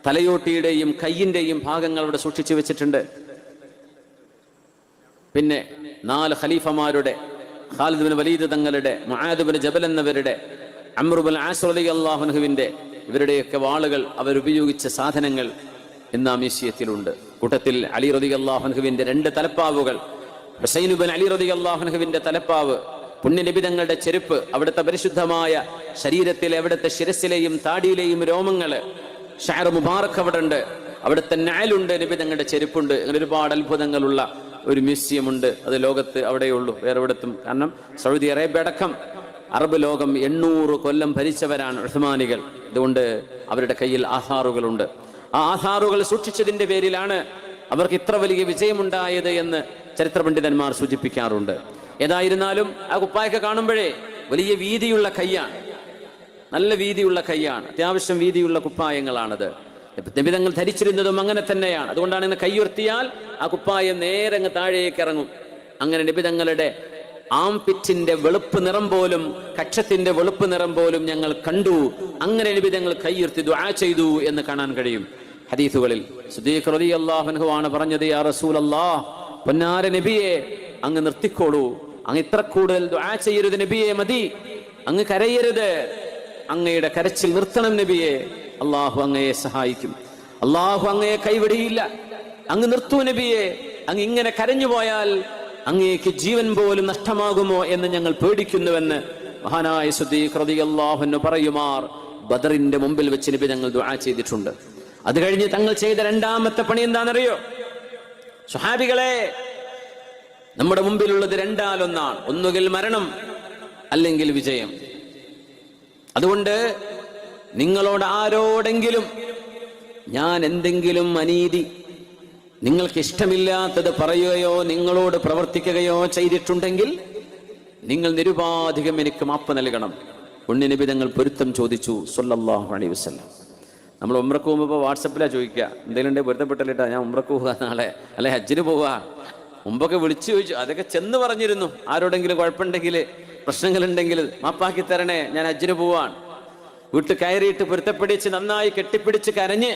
തലയോട്ടിയുടെയും കയ്യിന്റെയും ഭാഗങ്ങൾ അവിടെ സൂക്ഷിച്ചു വെച്ചിട്ടുണ്ട്. പിന്നെ 4 ഖലീഫമാരുടെ, ഖാലിദ് ബിൻ വലീദ് തങ്ങളുടെ, മുആദ് ബിൻ ജബൽ എന്നവരുടെ, അംർ ബിൻ ആസ് റളിയല്ലാഹു അൻഹുവിന്റെ, ഇവരുടെയൊക്കെ വാളുകൾ, അവരുപയോഗിച്ച സാധനങ്ങൾ ഇന്ന് ആ മ്യൂസിയത്തിലുണ്ട്. കൂട്ടത്തിൽ അലി റളിയല്ലാഹു അൻഹുവിന്റെ 2 തലപ്പാവുകൾ, ഹുസൈൻ ബിൻ അലി റളിയല്ലാഹു അൻഹുവിന്റെ തലപ്പാവ്, പുണ്യനബി തങ്ങളുടെ ചെരുപ്പ്, അവിടുത്തെ പരിശുദ്ധമായ ശരീരത്തിലെ, അവിടുത്തെ ശിരസിലെയും താടിയിലെയും രോമങ്ങള്, ഷഅർ മുബാറക് അവിടെ ഉണ്ട്, അവിടുത്തെ നഅലുണ്ട്, നബി തങ്ങളുടെ ചെരുപ്പുണ്ട്. അങ്ങനെ ഒരുപാട് അത്ഭുതങ്ങളുള്ള ഒരു മ്യൂസിയം ഉണ്ട്. അത് ലോകത്ത് അവിടെയുള്ളൂ, വേറെ എവിടത്തും. കാരണം സൗദി അറേബ്യ അടക്കം അറബ് ലോകം 800 കൊല്ലം ഭരിച്ചവരാണ് ഉസ്മാനികൾ. അതുകൊണ്ട് അവരുടെ കയ്യിൽ ആധാറുകളുണ്ട്. ആ ആധാറുകൾ സൂക്ഷിച്ചതിന്റെ പേരിലാണ് അവർക്ക് ഇത്ര വലിയ വിജയമുണ്ടായത് എന്ന് ചരിത്ര പണ്ഡിതന്മാർ സൂചിപ്പിക്കാറുണ്ട്. ഏതായിരുന്നാലും ആ കുപ്പായൊക്കെ കാണുമ്പോഴേ വലിയ വീതിയുള്ള കൈയാണ്, നല്ല വീതിയുള്ള കൈയാണ്, അത്യാവശ്യം വീതിയുള്ള കുപ്പായങ്ങളാണത്. നബി തങ്ങൾ ധരിച്ചിരുന്നതും അങ്ങനെ തന്നെയാണ്. അതുകൊണ്ടാണ് ഇന്ന് കൈയുയർത്തിയാൽ ആ കുപ്പായം നേരെ അങ്ങ് താഴേക്ക് ഇറങ്ങും. അങ്ങനെ നബി തങ്ങളുടെ ആംപിറ്റിന്റെ വെളുപ്പ് നിറം പോലും, കക്ഷത്തിന്റെ വെളുപ്പ് നിറം പോലും ഞങ്ങൾ കണ്ടു. അങ്ങനെ നബി ഞങ്ങൾ കൈയുയർത്തി ദുആ ചെയ്തു എന്ന് കാണാൻ കഴിയും ഹദീസുകളിൽ. സിദ്ദീഖ് റളിയല്ലാഹു അൻഹു ആണ് പറഞ്ഞത്, യാ റസൂലല്ലാഹ്, പൊന്നാര നബിയെ അങ്ങ് നിർത്തിക്കോളൂ, അങ്ങ് ഇത്ര കൂടുതൽ ദുആ ചെയ്യരുത് നബിയെ, മതി, അങ്ങ് കരയരുത്, അങ്ങയുടെ കരച്ചിൽ നിർത്തണം നബിയെ, അള്ളാഹു അങ്ങയെ സഹായിക്കും, അള്ളാഹു അങ്ങയെ കൈവിടിയില്ല, അങ്ങ് നിർത്തൂ നബിയെ, അങ്ങ് ഇങ്ങനെ കരഞ്ഞു പോയാൽ അങ്ങേക്ക് ജീവൻ പോലും നഷ്ടമാകുമോ എന്ന് ഞങ്ങൾ പേടിക്കുന്നുവെന്ന് മഹാനായ സിദ്ദീഖ് റളിയല്ലാഹു അൻഹു പറയുമാർ ബദറിന്റെ മുമ്പിൽ വെച്ച് നബി ഞങ്ങൾ ദുആ ചെയ്തിട്ടുണ്ട്. അത് കഴിഞ്ഞ് തങ്ങൾ ചെയ്ത രണ്ടാമത്തെ പണി എന്താണെന്നറിയോ സ്വഹാബികളെ? നമ്മുടെ മുമ്പിലുള്ളത് രണ്ടാലൊന്നാണ്, ഒന്നുകിൽ മരണം അല്ലെങ്കിൽ വിജയം. അതുകൊണ്ട് നിങ്ങളോട് ആരോടെങ്കിലും ഞാൻ എന്തെങ്കിലും അനീതി, നിങ്ങൾക്ക് ഇഷ്ടമില്ലാത്തത് പറയുകയോ നിങ്ങളോട് പ്രവർത്തിക്കുകയോ ചെയ്തിട്ടുണ്ടെങ്കിൽ നിങ്ങൾ നിരുപാധികം എനിക്ക് മാപ്പ് നൽകണം. ഉണ്ണിനബി തങ്ങൾ പൊരുത്തം ചോദിച്ചു സല്ലല്ലാഹു അലൈഹി വസല്ലം. നമ്മൾ ഉംറക്ക് പോകുമ്പോൾ വാട്സപ്പിലാണ് ചോദിക്കുക, എന്തെങ്കിലും ഉണ്ടെങ്കിൽ പൊരുത്തപ്പെട്ടിട്ടാ ഞാൻ ഉംറക്ക് പോവുക നാളെ, അല്ലെ ഹജ്ജിന് പോവുക. മുമ്പൊക്കെ വിളിച്ചു ചോദിച്ചു, അതൊക്കെ ചെന്ന് പറഞ്ഞിരുന്നു, ആരോടെങ്കിലും കുഴപ്പമുണ്ടെങ്കിൽ പ്രശ്നങ്ങളുണ്ടെങ്കിൽ മാപ്പാക്കി തരണേ, ഞാൻ ഹജ്ജിന് പോവാൻ. വീട്ടിൽ കയറിയിട്ട് പൊരുത്തപ്പിടിച്ച് നന്നായി കെട്ടിപ്പിടിച്ച് കരഞ്ഞ്